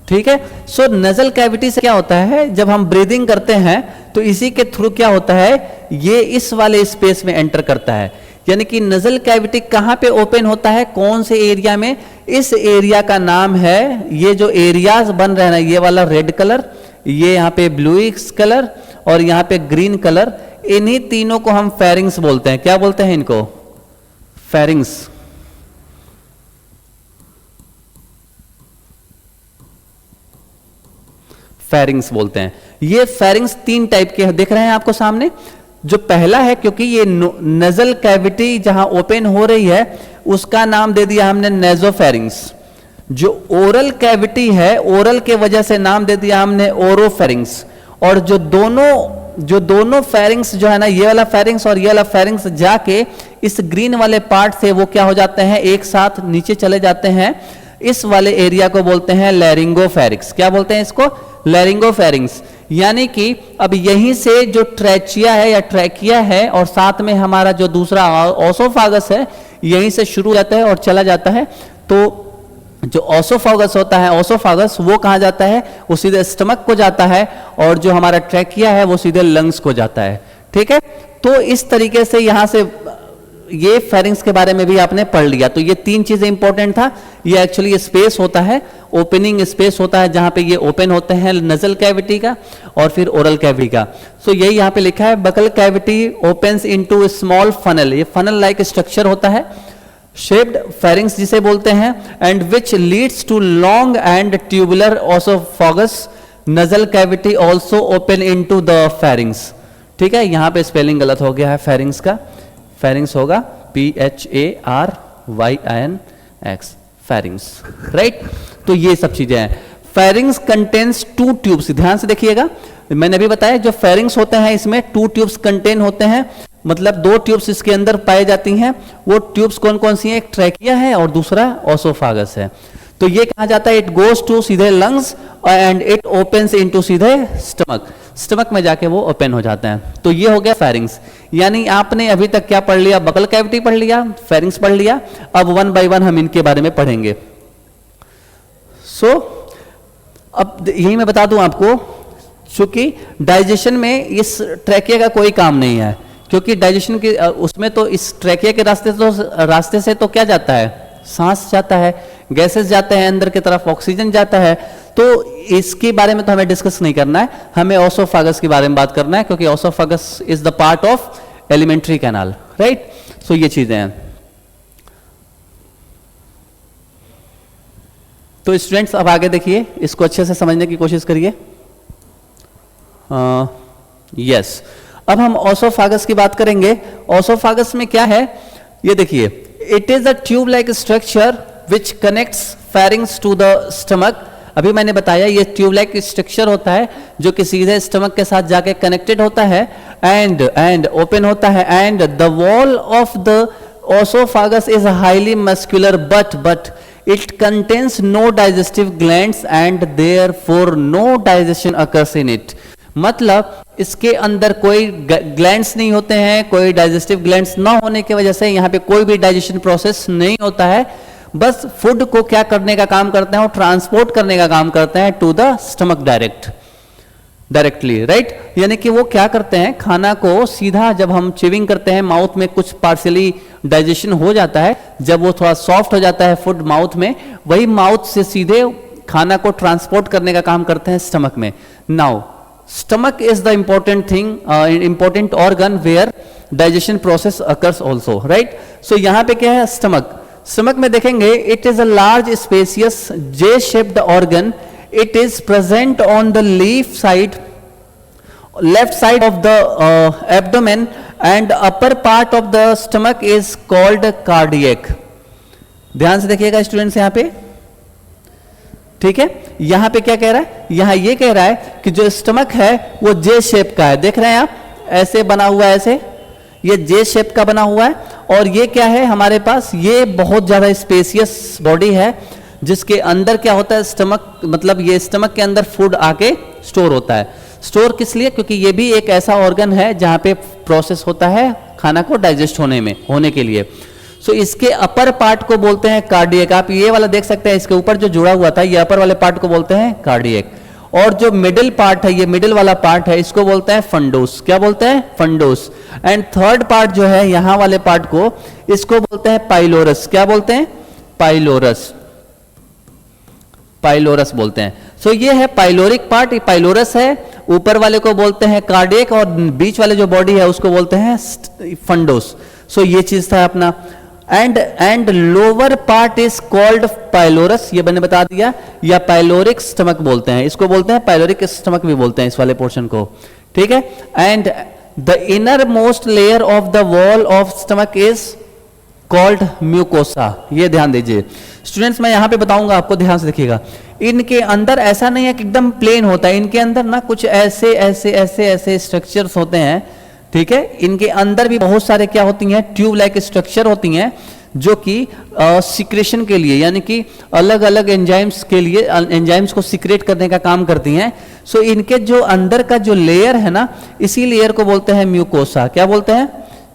ठीक है, सो नजल कैविटी से क्या होता है, जब हम ब्रीदिंग करते हैं तो इसी के थ्रू क्या होता है, ये इस वाले स्पेस में एंटर करता है। यानी कि नजल कैविटी कहां पे ओपन होता है, कौन से एरिया में, इस एरिया का नाम है, ये जो एरियाज बन रहे हैं ना, ये वाला रेड कलर, ये यहां पे ब्लूइश कलर और यहां पे ग्रीन कलर, इन्हीं तीनों को हम फेरिंग्स बोलते हैं। क्या बोलते हैं इनको, फेरिंग्स। फेरिंग्स बोलते हैं। ये फेरिंग्स 3 टाइप के दिख रहे हैं आपको सामने। जो पहला है, क्योंकि ये नजल कैविटी जहां ओपन हो रही है उसका नाम दे दिया हमने नेजोफेरिंग्स। जो ओरल कैविटी है, ओरल के वजह से नाम दे दिया हमने ओरोफेरिंग्स। और जो दोनों फेरिंग्स जो है ना, ये वाला फेरिंग्स और ये वाला फेरिंग्स जाके इस ग्रीन वाले पार्ट से वो क्या हो जाते हैं, एक साथ नीचे चले जाते हैं। इस वाले एरिया को बोलते हैं लैरिंगोफेरिंग्स। क्या बोलते हैं इसको, लैरिंगोफेरिंग्स। यानी कि अब यहीं से जो ट्रैचिया है या ट्रैकिया है और साथ में हमारा जो दूसरा ओसोफागस है, यहीं से शुरू होता है और चला जाता है। तो जो ओसोफागस होता है, ओसोफागस वो कहां जाता है, वो सीधे स्टमक को जाता है, और जो हमारा ट्रैकिया है वो सीधे लंग्स को जाता है। ठीक है, तो इस तरीके से यहां से ये फेरिंग्स के बारे में भी आपने पढ़ लिया। तो ये 3 चीजें इंपॉर्टेंट था। ये एक्चुअली स्पेस होता है, ओपनिंग स्पेस होता है जहां पे ये ओपन होते हैं, नजल कैविटी का और फिर ओरल कैविटी का। सो यही यहां पे लिखा है, buccal cavity opens into small funnel. ये फनल लाइक स्ट्रक्चर होता है, शेप्ड फेरिंग्स जिसे बोलते हैं, and which leads to long and tubular oesophagus. Nasal cavity also open into the pharynx. ठीक है, यहां पे स्पेलिंग गलत हो गया है फेरिंग्स का, फेरिंग्स होगा PHARYINX, फेरिंग्स, राइट। तो ये सब चीजें हैं। Pharynx contains 2 tubes. ध्यान से देखिएगा, मैंने अभी बताया जो फेरिंग्स होते हैं इसमें 2 ट्यूब्स कंटेन होते हैं, मतलब 2 ट्यूब्स इसके अंदर पाई जाती हैं। वो ट्यूब्स कौन कौन सी हैं, एक ट्रैकिया है और दूसरा ओसोफागस है। तो ये कहा जाता है, इट गोज टू सीधे lungs and it opens into सीधे स्टमक। स्टमक में जाके वो ओपन हो जाते हैं। तो ये हो गया फेरिंग्स। यानी आपने अभी तक क्या पढ़ लिया, बकल कैविटी पढ़ लिया, फेरिंग्स पढ़ लिया। अब 1 बाय 1 हम इनके बारे में पढ़ेंगे। अब यही मैं बता दूं आपको, चूंकि डाइजेशन में इस ट्रैकिया का कोई काम नहीं है, क्योंकि डाइजेशन के उसमें तो इस ट्रैकिया के रास्ते से तो क्या जाता है, सांस जाता है, गैसेस जाते हैं अंदर की तरफ, ऑक्सीजन जाता है। तो इसके बारे में तो हमें डिस्कस नहीं करना है, हमें ओसोफागस के बारे में बात करना है, क्योंकि oesophagus is the part of alimentary canal, right. So ये चीजें हैं। तो स्टूडेंट्स अब आगे देखिए, इसको अच्छे से समझने की कोशिश करिए। यस, अब हम ओसोफागस की बात करेंगे। ओसोफागस में क्या है, ये देखिए, it is a tube like structure which connects pharynx to the stomach अभी मैंने बताया ये ट्यूब लाइक स्ट्रक्चर होता है जो कि सीधे स्टमक के साथ जाके कनेक्टेड होता है एंड ओपन होता है, and the wall of the oesophagus is highly muscular but it contains no digestive glands and therefore no digestion occurs in it. मतलब इसके अंदर कोई ग्लैंड्स नहीं होते हैं, कोई डाइजेस्टिव ग्लैंड्स ना होने की वजह से यहाँ पे कोई भी डाइजेशन प्रोसेस नहीं होता है। बस फूड को क्या करने का काम करते हैं, वो ट्रांसपोर्ट करने का काम करते हैं to the stomach directly, right. यानी कि वो क्या करते हैं, खाना को सीधा जब हम च्यूइंग करते हैं माउथ में कुछ पार्शियली डाइजेशन हो जाता है, जब वो थोड़ा सॉफ्ट हो जाता है फूड माउथ में, वही माउथ से सीधे खाना को ट्रांसपोर्ट करने का काम करते हैं स्टमक में। Now stomach is the important organ where digestion process occurs also, right. So यहां पे क्या है, स्टमक में देखेंगे it is a large spacious J shaped organ. It is present on the left side of the abdomen, and upper part of the stomach is called cardiac. ध्यान से देखिएगा students यहाँ पे, ठीक है। यहाँ पे क्या कह रहा है, यहाँ ये कह रहा है कि जो स्टमक है वो जे शेप का है, देख रहे हैं आप, ऐसे बना हुआ है, ऐसे ये जे शेप का बना हुआ है। और ये क्या है हमारे पास, ये बहुत ज्यादा स्पेसियस बॉडी है जिसके अंदर क्या होता है, स्टमक, मतलब ये स्टमक के अंदर फूड आके स्टोर होता है। स्टोर किस लिए, क्योंकि ये भी एक ऐसा ऑर्गन है जहां पे प्रोसेस होता है खाना को डाइजेस्ट होने के लिए। सो इसके अपर पार्ट को बोलते हैं कार्डियक। आप ये वाला देख सकते हैं, इसके ऊपर जो जुड़ा हुआ था, ये अपर वाले पार्ट को बोलते हैं कार्डियक। और जो मिडिल पार्ट है, ये मिडिल वाला पार्ट है, इसको बोलते हैं फंडोस। क्या बोलते हैं, फंडोस। एंड थर्ड पार्ट जो है यहां वाले पार्ट को, इसको बोलते हैं पाइलोरस। क्या बोलते हैं, पाइलोरस बोलते हैं। सो ये है पाइलोरिक पार्ट, ये पाइलोरस है। ऊपर वाले को बोलते हैं कार्डियक, और बीच वाले जो बॉडी है उसको बोलते हैं फंडोस। सो ये चीज था अपना। And lower part is called pylorus, ये मैंने बता दिया, या पाइलोरिक स्टमक बोलते हैं, इसको बोलते हैं पाइलोरिक स्टमक भी बोलते हैं इस वाले पोर्शन को, ठीक है। And the inner most layer of the wall of stomach is called mucosa. ये ध्यान दीजिए स्टूडेंट्स, मैं यहां पे बताऊंगा आपको, ध्यान से देखिएगा। इनके अंदर ऐसा नहीं है कि एकदम प्लेन होता है, इनके अंदर ना कुछ ऐसे ऐसे ऐसे ऐसे स्ट्रक्चर्स होते हैं, ठीक है। इनके अंदर भी बहुत सारे क्या होती हैं, ट्यूब लाइक स्ट्रक्चर होती हैं, जो कि सिक्रेशन के लिए, यानी कि अलग अलग एंजाइम्स के लिए, एंजाइम्स को सिक्रेट करने का काम करती हैं। सो इनके जो अंदर का जो लेयर है ना, इसी लेयर को बोलते हैं म्यूकोसा। क्या बोलते हैं,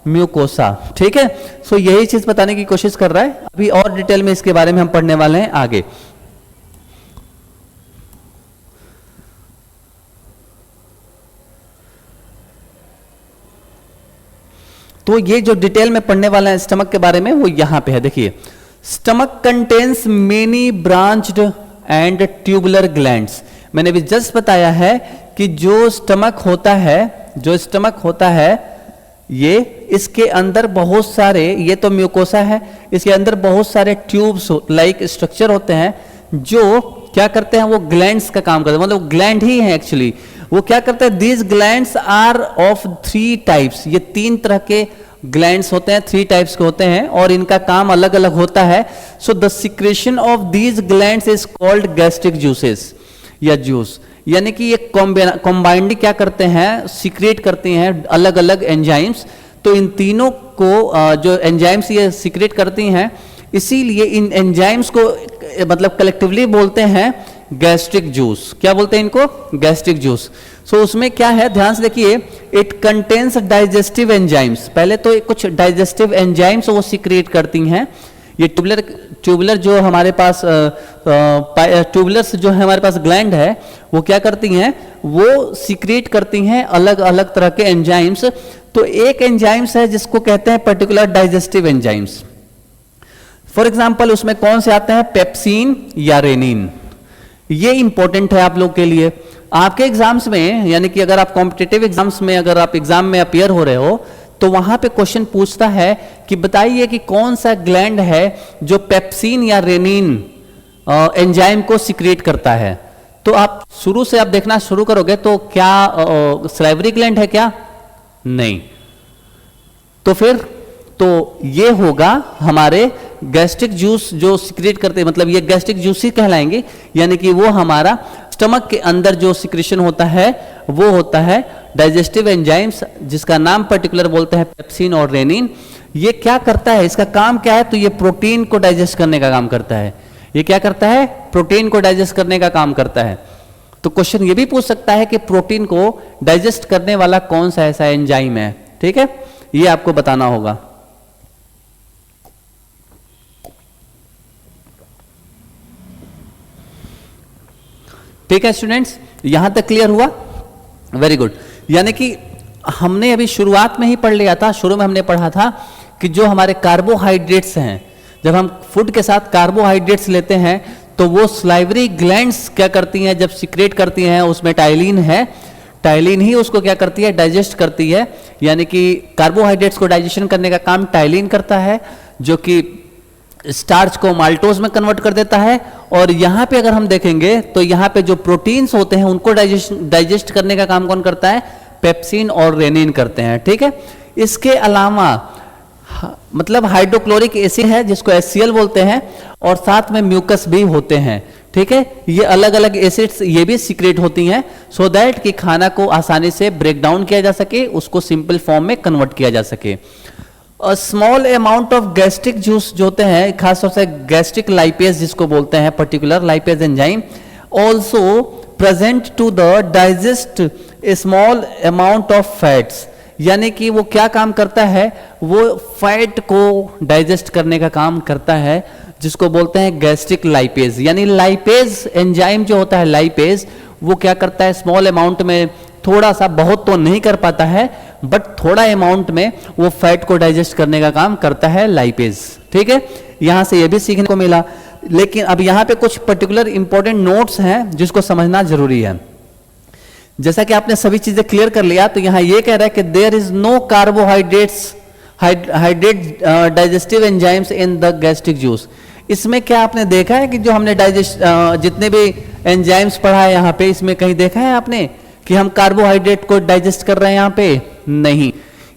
म्यूकोसा, ठीक है। सो यही चीज बताने की कोशिश कर रहा है। अभी और डिटेल में इसके बारे में हम पढ़ने वाले हैं आगे। तो ये जो डिटेल में पढ़ने वाला है स्टमक के बारे में, वो यहां पे है, देखिए। Stomach contains many branched and tubular glands. मैंने भी जस्ट बताया है कि जो स्टमक होता है ये, इसके अंदर बहुत सारे, ये तो म्यूकोसा है, इसके अंदर बहुत सारे ट्यूब्स लाइक स्ट्रक्चर होते हैं जो क्या करते हैं, वो ग्लैंड्स का काम करते हैं, मतलब ग्लैंड ही है एक्चुअली। वो क्या करते हैं, these glands are of 3 types. ये 3 तरह के ग्लैंड्स होते हैं, 3 टाइप्स के होते हैं, और इनका काम अलग अलग होता है। So the secretion of these glands is called gastric juices या जूस। यानी कि ये कॉम्बाइंडली क्या करते हैं, सीक्रेट करती हैं अलग अलग एंजाइम्स। तो इन तीनों को जो एंजाइम्स ये सीक्रेट करती हैं, इसीलिए इन एंजाइम्स को मतलब कलेक्टिवली बोलते हैं गैस्ट्रिक जूस। क्या बोलते हैं इनको, गैस्ट्रिक जूस। सो उसमें क्या है, ध्यान से देखिए, इट कंटेन्स डाइजेस्टिव एंजाइम्स। पहले तो कुछ डाइजेस्टिव एंजाइम्स वो सीक्रेट करती हैं। ये ट्यूबुलर जो हमारे पास ट्यूबुलर्स जो है हमारे पास ग्लैंड है, वो क्या करती हैं, वो सीक्रेट करती हैं अलग अलग तरह के एंजाइम्स। तो एक एंजाइम्स है जिसको कहते हैं particular digestive enzymes. For example उसमें कौन से आते हैं, पेप्सिन या रेनिन। ये इंपॉर्टेंट है आप लोग के लिए आपके एग्जाम्स में, यानी कि अगर आप कॉम्पिटिटिव एग्जाम्स में, अगर आप एग्जाम में अपियर हो रहे हो, तो वहां पे क्वेश्चन पूछता है कि बताइए कि कौन सा ग्लैंड है जो पेप्सिन या रेनिन एंजाइम को सिक्रेट करता है। तो आप शुरू से आप देखना शुरू करोगे तो क्या सलाइवरी ग्लैंड है क्या, नहीं। तो फिर तो ये होगा हमारे गैस्ट्रिक जूस जो सिक्रेट करते हैं, मतलब ये गैस्ट्रिक जूस ही कहलाएंगे, यानी कि वो हमारा स्टमक के अंदर जो सिक्रेशन होता है वो होता है डाइजेस्टिव एंजाइम्स, जिसका नाम पर्टिकुलर बोलते हैं पेप्सिन और रेनिन। ये क्या करता है, इसका काम क्या है, तो ये प्रोटीन को डाइजेस्ट करने का काम करता है। ये क्या करता है, प्रोटीन को डाइजेस्ट करने का काम करता है। तो क्वेश्चन ये भी पूछ सकता है कि प्रोटीन को डाइजेस्ट करने वाला कौन सा ऐसा एंजाइम है, ठीक है, ये आपको बताना होगा। ठीक है स्टूडेंट्स, यहां तक क्लियर हुआ? Very good. यानी कि हमने अभी शुरुआत में ही पढ़ लिया था, शुरू में हमने पढ़ा था कि जो हमारे कार्बोहाइड्रेट्स हैं, जब हम फूड के साथ कार्बोहाइड्रेट्स लेते हैं तो वो स्लाइवरी ग्लैंड्स क्या करती हैं, जब सिक्रेट करती हैं, उसमें टाइलिन है, टाइलिन ही उसको क्या करती है, डाइजेस्ट करती है। यानी कि कार्बोहाइड्रेट्स को डाइजेशन करने का काम टाइलिन करता है, जो कि स्टार्च को माल्टोज में कन्वर्ट कर देता है। और यहाँ पे अगर हम देखेंगे तो यहाँ पे जो प्रोटीन्स होते हैं उनको डाइजेस्ट करने का काम कौन करता है, पेप्सिन और रेनिन करते हैं, ठीक है। इसके अलावा मतलब हाइड्रोक्लोरिक एसिड है जिसको HCl बोलते हैं, और साथ में म्यूकस भी होते हैं, ठीक है। ये अलग अलग एसिड्स ये भी सीक्रेट होती हैं, सो दैट कि खाना को आसानी से ब्रेक डाउन किया जा सके, उसको सिंपल फॉर्म में कन्वर्ट किया जा सके। Small amount of gastric juice जो होते हैं, खासतौर से गैस्ट्रिक लाइपेज जिसको बोलते हैं, particular lipase enzyme also present to the digest small amount of fats. यानी कि वो क्या काम करता है, वो फैट को डाइजेस्ट करने का काम करता है, जिसको बोलते हैं गैस्ट्रिक लाइपेज। यानी लाइपेज एंजाइम जो होता है, लाइपेज, वो क्या करता है, स्मॉल अमाउंट में, थोड़ा सा, बहुत तो नहीं कर पाता है, बट थोड़ा अमाउंट में वो फैट को डाइजेस्ट करने का काम करता है लाइपेज, ठीक है। यहां से ये भी सीखने को मिला। लेकिन अब यहां पे कुछ पर्टिकुलर इंपॉर्टेंट नोट्स हैं जिसको समझना जरूरी है। जैसा कि आपने सभी चीजें क्लियर कर लिया, तो यहां ये कह रहा है कि there is no carbohydrates hydrate digestive enzymes in the gastric juice. इसमें क्या आपने देखा है कि जो हमने जितने भी एंजाइम्स पढ़ा है यहाँ पे, इसमें कहीं देखा है आपने कि हम कार्बोहाइड्रेट को डाइजेस्ट कर रहे हैं यहाँ पे? नहीं।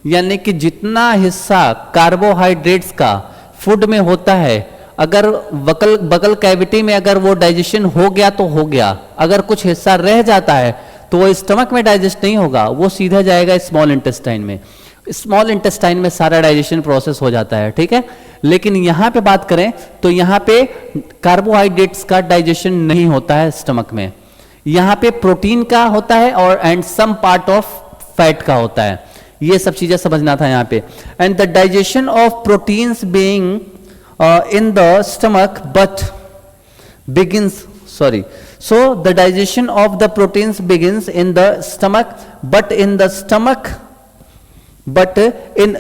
यानी कि जितना हिस्सा कार्बोहाइड्रेट्स का फूड में होता है, अगर बगल कैविटी में अगर वो डाइजेशन हो गया तो हो गया, अगर कुछ हिस्सा रह जाता है तो वो स्टमक में डाइजेस्ट नहीं होगा, वो सीधा जाएगा स्मॉल इंटेस्टाइन में। स्मॉल इंटेस्टाइन में सारा डाइजेशन प्रोसेस हो जाता है, ठीक है। लेकिन यहां पे बात करें तो यहां पे कार्बोहाइड्रेट्स का डाइजेशन नहीं होता है स्टमक में, यहां पे प्रोटीन का होता है और and some part of fat का होता है। ये सब चीजें समझना था यहां पे। And the digestion of proteins being in the stomach but begins so the digestion of the proteins begins in the stomach, but in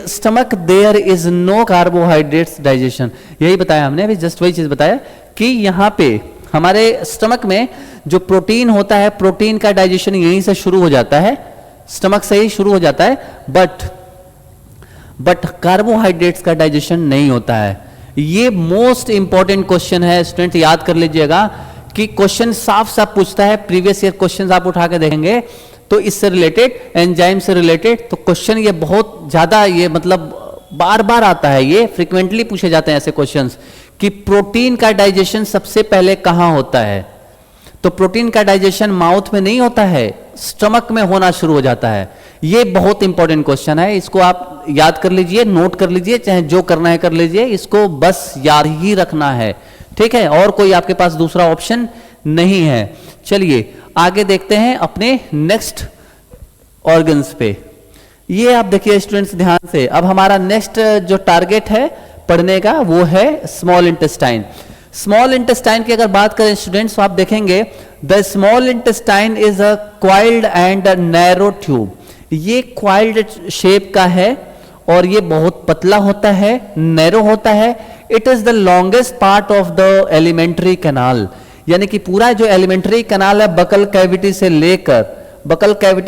stomach there is no carbohydrates digestion। यही बताया हमने अभी, जस्ट वही चीज बताया कि यहाँ पे हमारे स्टमक में जो प्रोटीन होता है, प्रोटीन का डाइजेशन यहीं से शुरू हो जाता है, स्टमक से ही शुरू हो जाता है, बट कार्बोहाइड्रेट्स का डाइजेशन नहीं होता है। ये मोस्ट इंपॉर्टेंट क्वेश्चन है स्टूडेंट, याद कर लीजिएगा कि क्वेश्चन साफ साफ पूछता है। प्रीवियस ईयर क्वेश्चन आप उठा के देखेंगे तो इससे रिलेटेड, एंजाइम से रिलेटेड, तो क्वेश्चन ये बहुत ज्यादा, ये मतलब बार बार आता है, ये फ्रीक्वेंटली पूछे जाते हैं ऐसे क्वेश्चंस कि प्रोटीन का डाइजेशन सबसे पहले कहां होता है। तो प्रोटीन का डाइजेशन माउथ में नहीं होता है, स्टमक में होना शुरू हो जाता है। ये बहुत इंपॉर्टेंट क्वेश्चन है, इसको आप याद कर लीजिए, नोट कर लीजिए, चाहे जो करना है कर लीजिए, इसको बस याद ही रखना है, ठीक है। और कोई आपके पास दूसरा ऑप्शन नहीं है। चलिए आगे देखते हैं अपने नेक्स्ट ऑर्गन्स पे। ये आप देखिए स्टूडेंट्स ध्यान से, अब हमारा नेक्स्ट जो टारगेट है पढ़ने का वो है स्मॉल इंटेस्टाइन। स्मॉल इंटेस्टाइन की अगर बात करें स्टूडेंट्स तो आप देखेंगे the small intestine is a coiled and narrow tube. ये क्वाइल्ड शेप का है और ये बहुत पतला होता है, नैरो होता है। It is the longest part of the alimentary canal. यानी कि पूरा जो एलिमेंट्री कैनाल है बकल कैविटी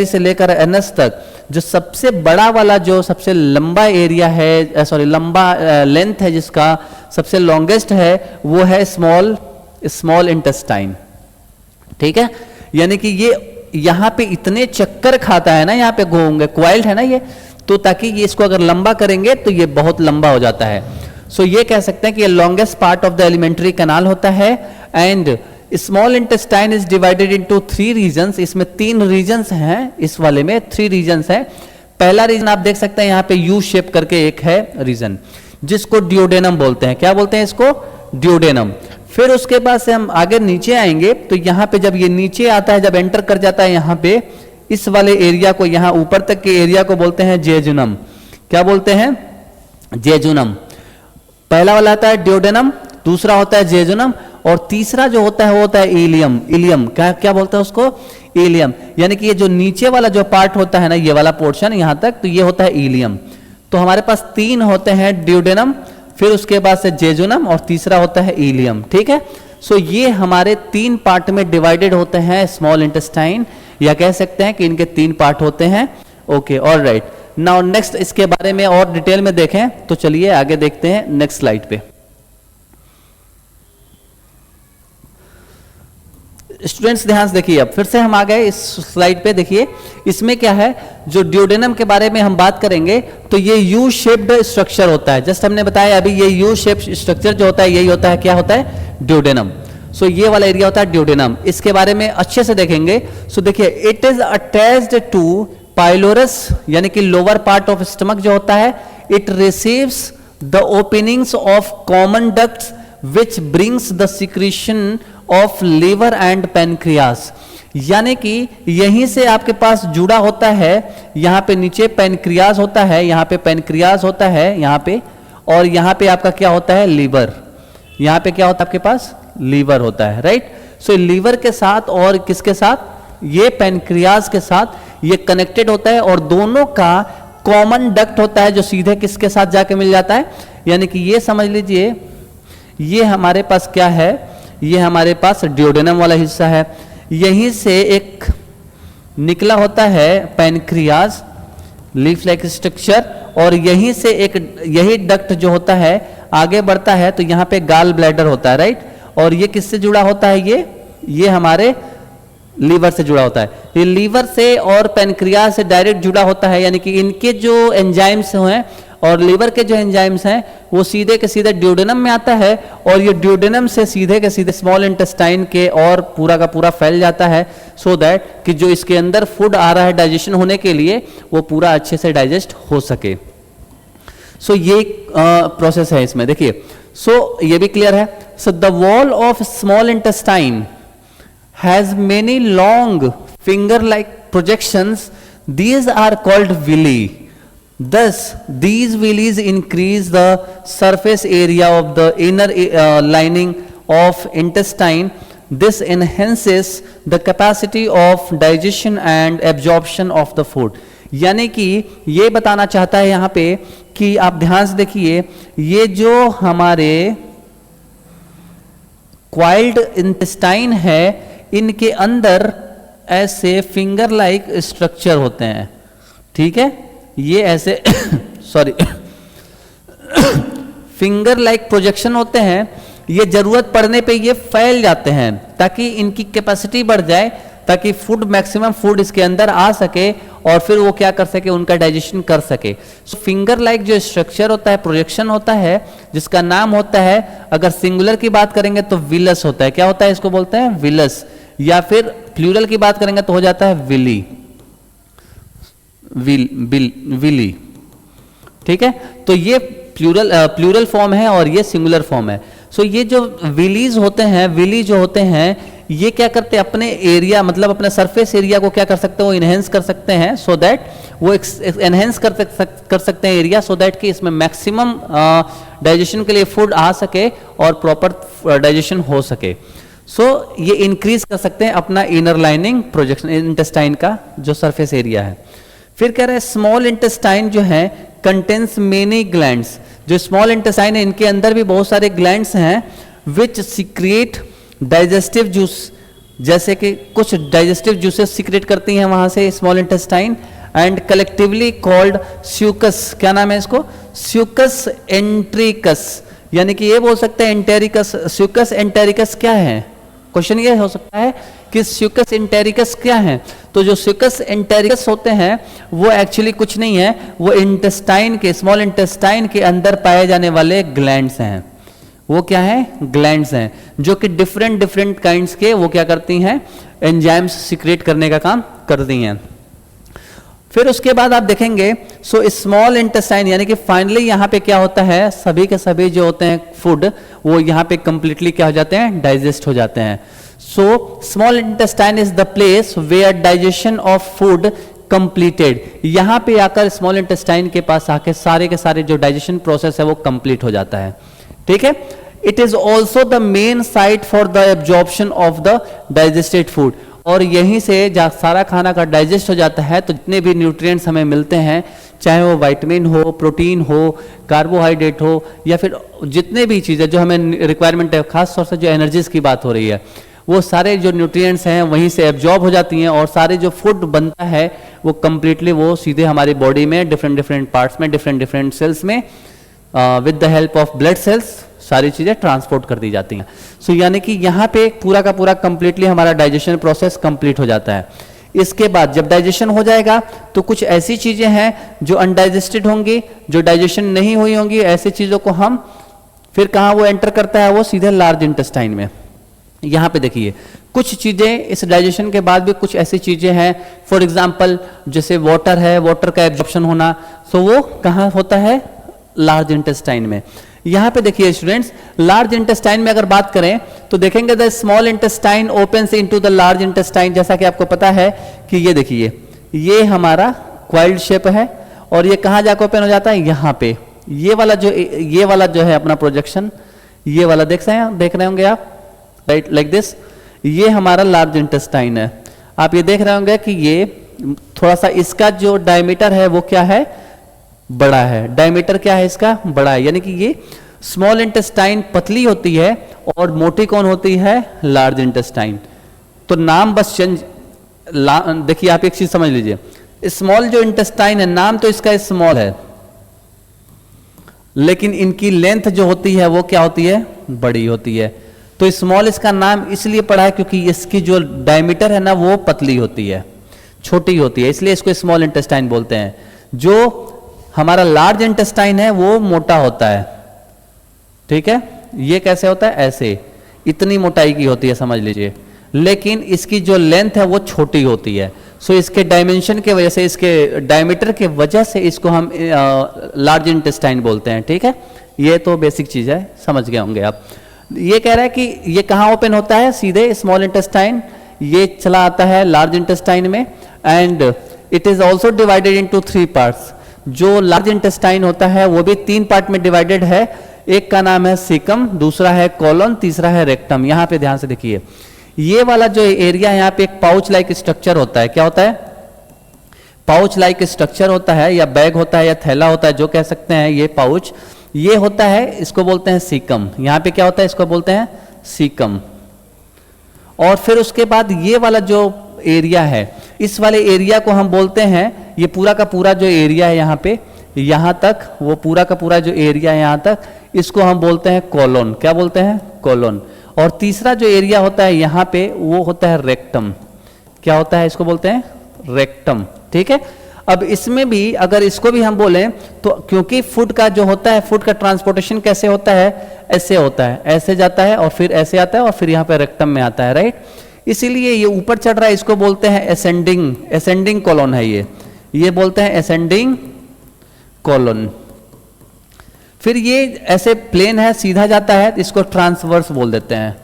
से लेकर एनस तक, जो सबसे बड़ा वाला, जो सबसे लंबा एरिया है, लंबा लेंथ है, जिसका सबसे लॉन्गेस्ट है, वो है स्मॉल इंटेस्टाइन, ठीक है। यानी कि ये यहां पे इतने चक्कर खाता है ना, यहां पे क्वाइल्ड है ना ये, तो ताकि ये इसको अगर लंबा करेंगे तो ये बहुत लंबा हो जाता है। सो ये कह सकते हैं कि ये longest part of the alimentary canal होता है। And small intestine is divided into 3 regions, इसमें 3 रीजन्स हैं, इस वाले में 3 रीजन्स हैं। पहला रीजन आप देख सकते हैं यहाँ पे यू शेप करके एक है रीजन, जिसको ड्यूडेनम बोलते हैं। क्या बोलते हैं इसको? ड्यूडेनम। फिर उसके बाद से हम आगे नीचे आएंगे तो यहाँ पे जब ये नीचे आता है, जब एंटर कर जाता है यहाँ पे, इस वाले एरिया को, यहाँ ऊपर तक के एरिया को बोलते हैं जेजुनम। क्या बोलते हैं? जेजुनम। पहला वाला आता है ड्यूडेनम, दूसरा होता है जेजुनम, और तीसरा जो होता है वो होता है इलियम। इलियम क्या क्या बोलते हैं उसको? इलियम। यानी कि ये जो नीचे वाला जो पार्ट होता है ना, ये वाला पोर्शन यहां तक, तो ये होता है इलियम। तो हमारे पास 3 होते हैं ड्यूडेनम, फिर उसके बाद से जेजुनम, और तीसरा होता है इलियम। ठीक है। सो ये हमारे 3 पार्ट में डिवाइडेड होते हैं स्मॉल इंटेस्टाइन, या कह सकते हैं कि इनके 3 पार्ट होते हैं। Okay, alright. नाउ नेक्स्ट इसके बारे में और डिटेल में देखें तो चलिए आगे देखते हैं नेक्स्ट स्लाइड पे। स्टूडेंट्स ध्यान से देखिए, अब फिर से हम आ गए इस स्लाइड पे। देखिए इसमें क्या है, जो ड्यूडेनम के बारे में हम बात करेंगे तो ये यू शेप्ड स्ट्रक्चर होता है। जस्ट हमने बताया अभी, ये यू शेप्ड स्ट्रक्चर जो होता है यही होता है, क्या होता है? ड्यूडेनम। सो ये वाला एरिया होता है ड्यूडेनम। इसके बारे में अच्छे से देखेंगे। सो देखिए, it is attached to pylorus, यानी कि लोअर पार्ट ऑफ स्टमक जो होता है, it receives the openings of common ducts which brings the secretion of liver and pancreas. यानी कि यहीं से आपके पास जुड़ा होता है, यहां पे नीचे पैनक्रियास होता है, यहां पे पैनक्रियास होता है यहां पे, और यहां पे आपका क्या होता है? लीवर। यहां पे क्या होता है आपके पास? लीवर होता है, राइट। सो लीवर के साथ और किसके साथ? ये पैनक्रियास के साथ ये कनेक्टेड होता है, और दोनों का कॉमन डक्ट होता है जो सीधे किसके साथ जाके मिल जाता है? यानी कि ये समझ लीजिए, ये हमारे पास क्या है? ये हमारे पास ड्यूडेनम वाला हिस्सा है, यहीं से एक निकला होता है पैनक्रियाज, लीफ लाइक स्ट्रक्चर, और यहीं से एक यही डक्ट जो होता है आगे बढ़ता है, तो यहाँ पे गाल ब्लैडर होता है, राइट। और ये किससे जुड़ा होता है? ये हमारे लीवर से जुड़ा होता है। ये लीवर से और पैनक्रियाज से डायरेक्ट जुड़ा होता है, यानी कि इनके जो एंजाइम्स हैं और लीवर के जो एंजाइम्स हैं वो सीधे के सीधे ड्यूडेनम में आता है, और ये ड्यूडेनम से सीधे के सीधे स्मॉल इंटेस्टाइन के और पूरा का पूरा फैल जाता है, सो दैट कि जो इसके अंदर फूड आ रहा है डाइजेशन होने के लिए वो पूरा अच्छे से डाइजेस्ट हो सके। सो ये प्रोसेस है इसमें। देखिए, सो ये भी क्लियर है। So the wall of small intestine has many long finger like projections, these are called villi. Thus, these villis increase the surface area of the inner lining of intestine. This enhances the capacity of digestion and absorption of the food. यानी कि ये बताना चाहता है यहाँ पे कि आप ध्यान से देखिए, ये जो हमारे क्वाइल्ड इंटेस्टाइन है, इनके अंदर ऐसे फिंगर लाइक स्ट्रक्चर होते हैं। ठीक है, ये ऐसे सॉरी फिंगर लाइक प्रोजेक्शन होते हैं। ये जरूरत पड़ने पे ये फैल जाते हैं ताकि इनकी कैपेसिटी बढ़ जाए, ताकि फूड मैक्सिमम फूड इसके अंदर आ सके और फिर वो क्या कर सके? उनका डाइजेशन कर सके। सो फिंगर लाइक जो स्ट्रक्चर होता है, प्रोजेक्शन होता है, जिसका नाम होता है, अगर सिंगुलर की बात करेंगे तो विलस होता है। क्या होता है? इसको बोलते हैं विलस, या फिर प्लूरल की बात करेंगे तो हो जाता है विली। विली। ठीक है, तो ये प्लूरल फॉर्म है और ये सिंगुलर फॉर्म है। सो ये जो विलीज होते हैं, विली जो होते हैं, ये क्या करते हैं? अपने एरिया, मतलब अपने सरफेस एरिया को क्या कर सकते हैं? वो इनहेंस कर सकते हैं, सो दैट वो एनहेंस कर सकते हैं एरिया, सो दैट कि इसमें मैक्सिमम डाइजेशन के लिए फूड आ सके और प्रॉपर डाइजेशन हो सके। सो ये इंक्रीज कर सकते हैं अपना इनर लाइनिंग प्रोजेक्शन, इंटेस्टाइन का जो सरफेस एरिया है। फिर कह रहे हैं स्मॉल इंटेस्टाइन जो है कंटेन्स मेनी ग्लैंड्स। जो स्मॉल इंटेस्टाइन है इनके अंदर भी बहुत सारे ग्लैंड्स हैं विच सीक्रेट डाइजेस्टिव जूस, जैसे कि कुछ डाइजेस्टिव जूसेस सीक्रेट करती हैं वहां से small intestine, and collectively called succus. क्या नाम है इसको? Succus entericus. यानी कि ये बोल सकते हैं एंटेरिकस, स्यूकस एंटेरिकस क्या है? क्वेश्चन ये हो सकता है कि स्यूकस एंटेरिकस क्या है? तो जो सिकस एंटेरिकस होते हैं वो एक्चुअली कुछ नहीं है, वो इंटेस्टाइन के, स्मॉल इंटेस्टाइन के अंदर पाए जाने वाले ग्लैंड्स हैं। वो क्या है? ग्लैंड्स हैं, जो कि डिफरेंट डिफरेंट काइंड्स के वो क्या करती हैं? एंजाइम्स सिक्रेट करने का काम करती हैं। फिर उसके बाद आप देखेंगे सो स्मॉल इंटेस्टाइन, यानी कि फाइनली यहाँ पे क्या होता है, सभी के सभी जो होते हैं फूड वो यहाँ पे कंप्लीटली क्या हो जाते हैं? डाइजेस्ट हो जाते हैं। So small intestine is the place where digestion of food completed. यहाँ पे आकर स्मॉल इंटेस्टाइन के पास आके सारे के सारे जो डाइजेशन प्रोसेस है वो कंप्लीट हो जाता है। ठीक है। It is also the main site for the absorption of the digested food, और यहीं से जहाँ सारा खाना का डाइजेस्ट हो जाता है तो जितने भी न्यूट्रिएंट्स हमें मिलते हैं, चाहे वो विटामिन हो, प्रोटीन हो, कार्बोहाइड्रेट हो, या फिर जितने भी चीज़ें जो हमें रिक्वायरमेंट है, खास तौर से जो एनर्जीज की बात हो रही है, वो सारे जो न्यूट्रिएंट्स हैं वहीं से एब्जॉर्ब हो जाती हैं, और सारे जो फूड बनता है वो कंप्लीटली वो सीधे हमारी बॉडी में डिफरेंट डिफरेंट पार्ट्स में, डिफरेंट डिफरेंट सेल्स में with the help of blood cells सारी चीजें ट्रांसपोर्ट कर दी जाती हैं। सो यानी कि यहाँ पे पूरा का पूरा कंप्लीटली हमारा डाइजेशन प्रोसेस कंप्लीट हो जाता है। इसके बाद जब डाइजेशन हो जाएगा तो कुछ ऐसी चीजें हैं जो अनडाइजेस्टेड होंगी, जो डाइजेशन नहीं हुई होंगी, ऐसी चीजों को हम फिर कहाँ वो एंटर करता है? वो सीधे लार्ज इंटेस्टाइन में। यहाँ पे देखिए कुछ चीजें इस डाइजेशन के बाद भी कुछ ऐसी चीजें हैं, फॉर एग्जाम्पल जैसे वाटर है, वाटर का एब्जॉर्प्शन होना, सो वो कहाँ होता है? लार्ज इंटेस्टाइन में। यहां पे देखिए स्टूडेंट्स, लार्ज इंटेस्टाइन में अगर बात करें तो देखेंगे the small intestine opens into the large intestine. जैसा कि आपको पता है कि ये देखिए ये हमारा क्वाइल्ड शेप है, और ये कहां जाकर ओपन हो जाता है? यहां पे। ये वाला जो है अपना प्रोजेक्शन, ये वाला देख रहे होंगे आप, राइट, लाइक दिस। ये हमारा लार्ज इंटेस्टाइन है। आप ये देख रहे होंगे कि ये थोड़ा सा इसका जो डायमीटर है वो क्या है? बड़ा है। डायमीटर क्या है इसका? बड़ा है। यानी कि ये स्मॉल इंटेस्टाइन पतली होती है और मोटी कौन होती है? Large intestine. तो नाम बस चेंज, देखिए आप एक चीज समझ लीजिए, स्मॉल जो इंटेस्टाइन है नाम तो इसका स्मॉल है, लेकिन इनकी लेंथ जो होती है वो क्या होती है? बड़ी होती है। तो स्मॉल इसका नाम इसलिए पड़ा है क्योंकि इसकी जो डायमीटर है ना वो पतली होती है, छोटी होती है, इसलिए इसको स्मॉल इंटेस्टाइन बोलते हैं। जो हमारा लार्ज इंटेस्टाइन है वो मोटा होता है। ठीक है। ये कैसे होता है? ऐसे, इतनी मोटाई की होती है समझ लीजिए, लेकिन इसकी जो लेंथ है वो छोटी होती है। सो इसके डायमेंशन के वजह से, इसके डायमीटर के वजह से इसको हम लार्ज इंटेस्टाइन बोलते हैं। ठीक है। ये तो बेसिक चीज है, समझ गए होंगे आप। ये कह रहा है कि ये कहां ओपन होता है? सीधे स्मॉल इंटेस्टाइन, ये चला आता है लार्ज इंटेस्टाइन में, and it is also divided into 3 parts. जो लार्ज इंटेस्टाइन होता है वो भी 3 पार्ट में डिवाइडेड है। एक का नाम है सीकम, दूसरा है कोलन, तीसरा है रेक्टम। यहां पे ध्यान से देखिए, ये वाला जो एरिया है यहाँ पे एक पाउच लाइक स्ट्रक्चर होता है। क्या होता है? पाउच लाइक स्ट्रक्चर होता है, या बैग होता है, या थैला होता है, जो कह सकते हैं। ये पाउच ये होता है, इसको बोलते हैं सीकम। यहाँ पे क्या होता है? इसको बोलते हैं सीकम। और फिर उसके बाद ये वाला जो एरिया है, इस वाले एरिया को हम बोलते हैं, ये पूरा का पूरा जो एरिया है यहाँ पे, यहाँ तक, वो पूरा का पूरा जो एरिया है यहाँ तक, इसको हम बोलते हैं कोलोन। क्या बोलते हैं? कोलोन। और तीसरा जो एरिया होता है यहाँ पे वो होता है रेक्टम। क्या होता है? इसको बोलते हैं रेक्टम। ठीक है। अब इसमें भी अगर इसको भी हम बोलें तो, क्योंकि फूड का जो होता है, फूड का ट्रांसपोर्टेशन कैसे होता है? ऐसे होता है, ऐसे जाता है और फिर ऐसे आता है और फिर यहाँ पे रेक्टम में आता है, राइट। इसीलिए ये ऊपर चढ़ रहा है, इसको बोलते हैं एसेंडिंग कोलोन है ये बोलते हैं एसेंडिंग कोलोन। फिर ये ऐसे प्लेन है, सीधा जाता है, इसको ट्रांसवर्स बोल देते हैं,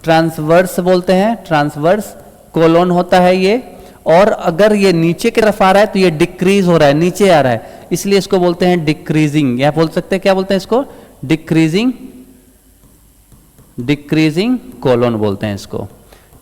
ट्रांसवर्स बोलते हैं, ट्रांसवर्स कोलोन होता है ये। और अगर ये नीचे की तरफ आ रहा है तो ये डिक्रीज हो रहा है, नीचे आ रहा है, इसलिए इसको बोलते हैं डिक्रीजिंग। या बोल सकते हैं, क्या बोलते हैं इसको? डिक्रीजिंग कोलोन बोलते हैं इसको।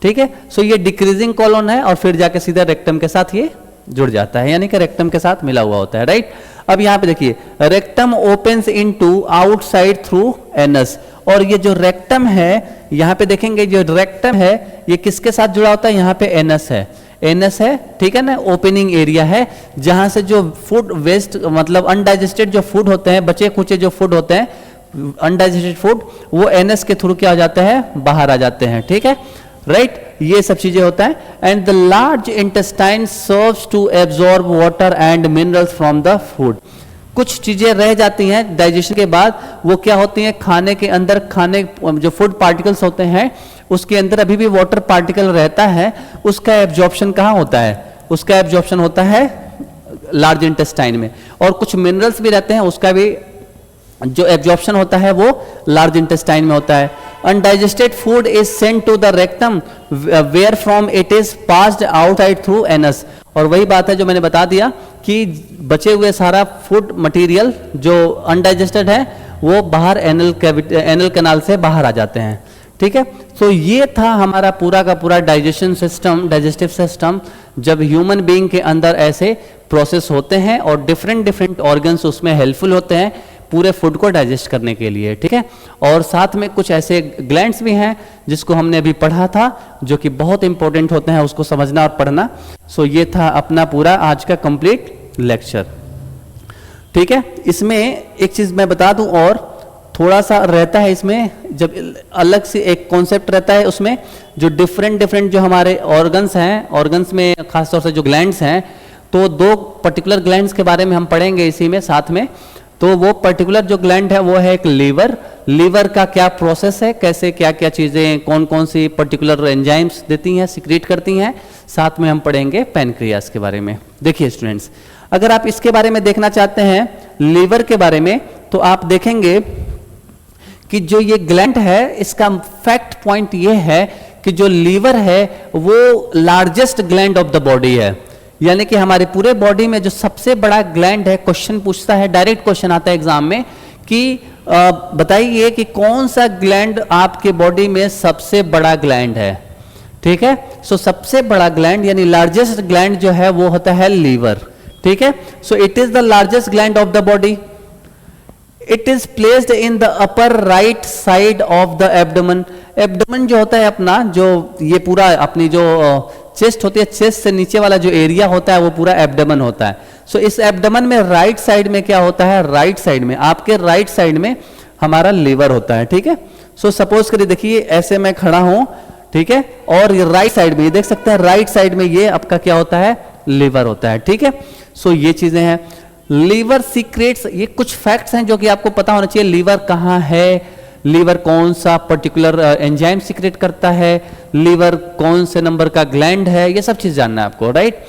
ठीक है। सो ये डिक्रीजिंग कोलोन है और फिर जाके सीधा रेक्टम के साथ ये जुड़ जाता है, यानी कि रेक्टम के साथ मिला हुआ होता है, राइट। अब यहां पे देखिए, rectum opens into outside through anus. और ये जो रेक्टम है, यहां पे देखेंगे जो रेक्टम है ये किसके साथ जुड़ा होता है? यहां पे एनस है, एनस है, ठीक है ना। ओपनिंग एरिया है जहां से जो फूड वेस्ट, मतलब अनडाइजेस्टेड जो फूड होते हैं, बचे कुचे जो फूड होते हैं, अनडाइजेस्टेड फूड, वो एनस के थ्रू क्या हो जाते हैं? बाहर आ जाते हैं। ठीक है। राइट, ये सब चीजें होता है। And the large intestine serves to absorb water and minerals from the food. कुछ चीजें रह जाती हैं डाइजेशन के बाद, वो क्या होती हैं, खाने के अंदर, खाने जो फूड पार्टिकल्स होते हैं उसके अंदर अभी भी वाटर पार्टिकल रहता है, उसका एब्जॉर्प्शन कहाँ होता है, उसका एब्जॉर्प्शन होता है लार्ज इंटेस्टाइन में। और कुछ मिनरल्स भी रहते हैं, उसका भी जो एब्जॉर्प्शन होता है वो लार्ज इंटेस्टाइन में होता है। Undigested food is sent to the rectum where from it is passed outside through anus. और वही बात है जो मैंने बता दिया कि बचे हुए सारा फूड मटेरियल जो अनडाइजेस्टेड है वो बाहर एनल कैनाल से बाहर आ जाते हैं। ठीक है, तो ये था हमारा पूरा का पूरा डाइजेशन सिस्टम, डाइजेस्टिव सिस्टम, जब ह्यूमन बीइंग के अंदर ऐसे प्रोसेस होते हैं और डिफरेंट डिफरेंट ऑर्गन्स उसमें हेल्पफुल होते हैं पूरे फूड को डाइजेस्ट करने के लिए। ठीक है, और साथ में कुछ ऐसे ग्लैंड्स भी हैं जिसको हमने अभी पढ़ा था, जो कि बहुत इंपॉर्टेंट होते हैं उसको समझना और पढ़ना। सो ये था अपना पूरा आज का कंप्लीट लेक्चर। ठीक है, इसमें एक चीज मैं बता दूं और थोड़ा सा रहता है इसमें, जब अलग से एक कॉन्सेप्ट रहता है उसमें, जो डिफरेंट जो हमारे ऑर्गन्स हैं, ऑर्गन्स में खासतौर से जो ग्लैंड्स हैं, तो दो पर्टिकुलर ग्लैंड्स के बारे में हम पढ़ेंगे इसी में साथ में। तो वो पर्टिकुलर जो ग्लैंड है वो है एक लीवर। लीवर का क्या प्रोसेस है, कैसे क्या क्या चीजें, कौन कौन सी पर्टिकुलर एंजाइम्स देती हैं, सीक्रेट करती हैं, साथ में हम पढ़ेंगे पैनक्रियास के बारे में। देखिए स्टूडेंट्स, अगर आप इसके बारे में देखना चाहते हैं लीवर के बारे में, तो आप देखेंगे कि जो ये ग्लैंड है इसका फैक्ट पॉइंट ये है कि जो लीवर है वो largest gland of the body है। यानी कि हमारे पूरे बॉडी में जो सबसे बड़ा ग्लैंड है, क्वेश्चन पूछता है, डायरेक्ट क्वेश्चन आता है एग्जाम में कि बताइए कि कौन सा ग्लैंड आपके बॉडी में सबसे बड़ा ग्लैंड है। ठीक है, सो सबसे बड़ा ग्लैंड यानी लार्जेस्ट ग्लैंड जो है वो होता है लीवर। ठीक है, so it is the largest gland of the body. It is placed in the upper right side of the abdomen. Abdomen जो होता है अपना, जो ये पूरा अपनी जो चेस्ट होती है, चेस्ट से नीचे वाला जो एरिया होता है वो पूरा एब्डोमेन होता है। सो इस एब्डोमेन में राइट साइड में क्या होता है, राइट साइड में, आपके राइट साइड में हमारा लीवर होता है। ठीक है, सो सपोज करिए, देखिए ऐसे मैं खड़ा हूं, ठीक है, और ये राइट साइड में, ये देख सकते हैं राइट साइड में ये आपका क्या होता है, लीवर होता है। ठीक है, सो ये चीजें हैं। लीवर सीक्रेट्स, ये कुछ फैक्ट्स हैं जो कि आपको पता होना चाहिए। लीवर कहाँ है, लीवर कौन सा पर्टिकुलर एंजाइम सीक्रेट करता है, लीवर कौन से नंबर का ग्लैंड है, ये सब चीज जानना है आपको, right.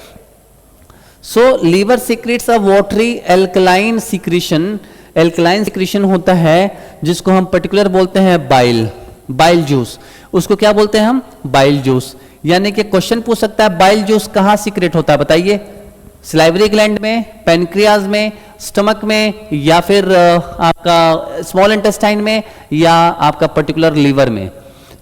So liver secretes a watery alkaline secretion. Alkaline secretion होता है जिसको हम पर्टिकुलर बोलते हैं बाइल, बाइल जूस। उसको क्या बोलते हैं हम, बाइल जूस। यानी कि क्वेश्चन पूछ सकता है बाइल जूस कहाँ सीक्रेट होता है, बताइए, सिलाइवरी ग्लैंड में, पैनक्रियाज में, स्टमक में, या फिर आपका स्मॉल इंटेस्टाइन में, या आपका पर्टिकुलर लीवर में।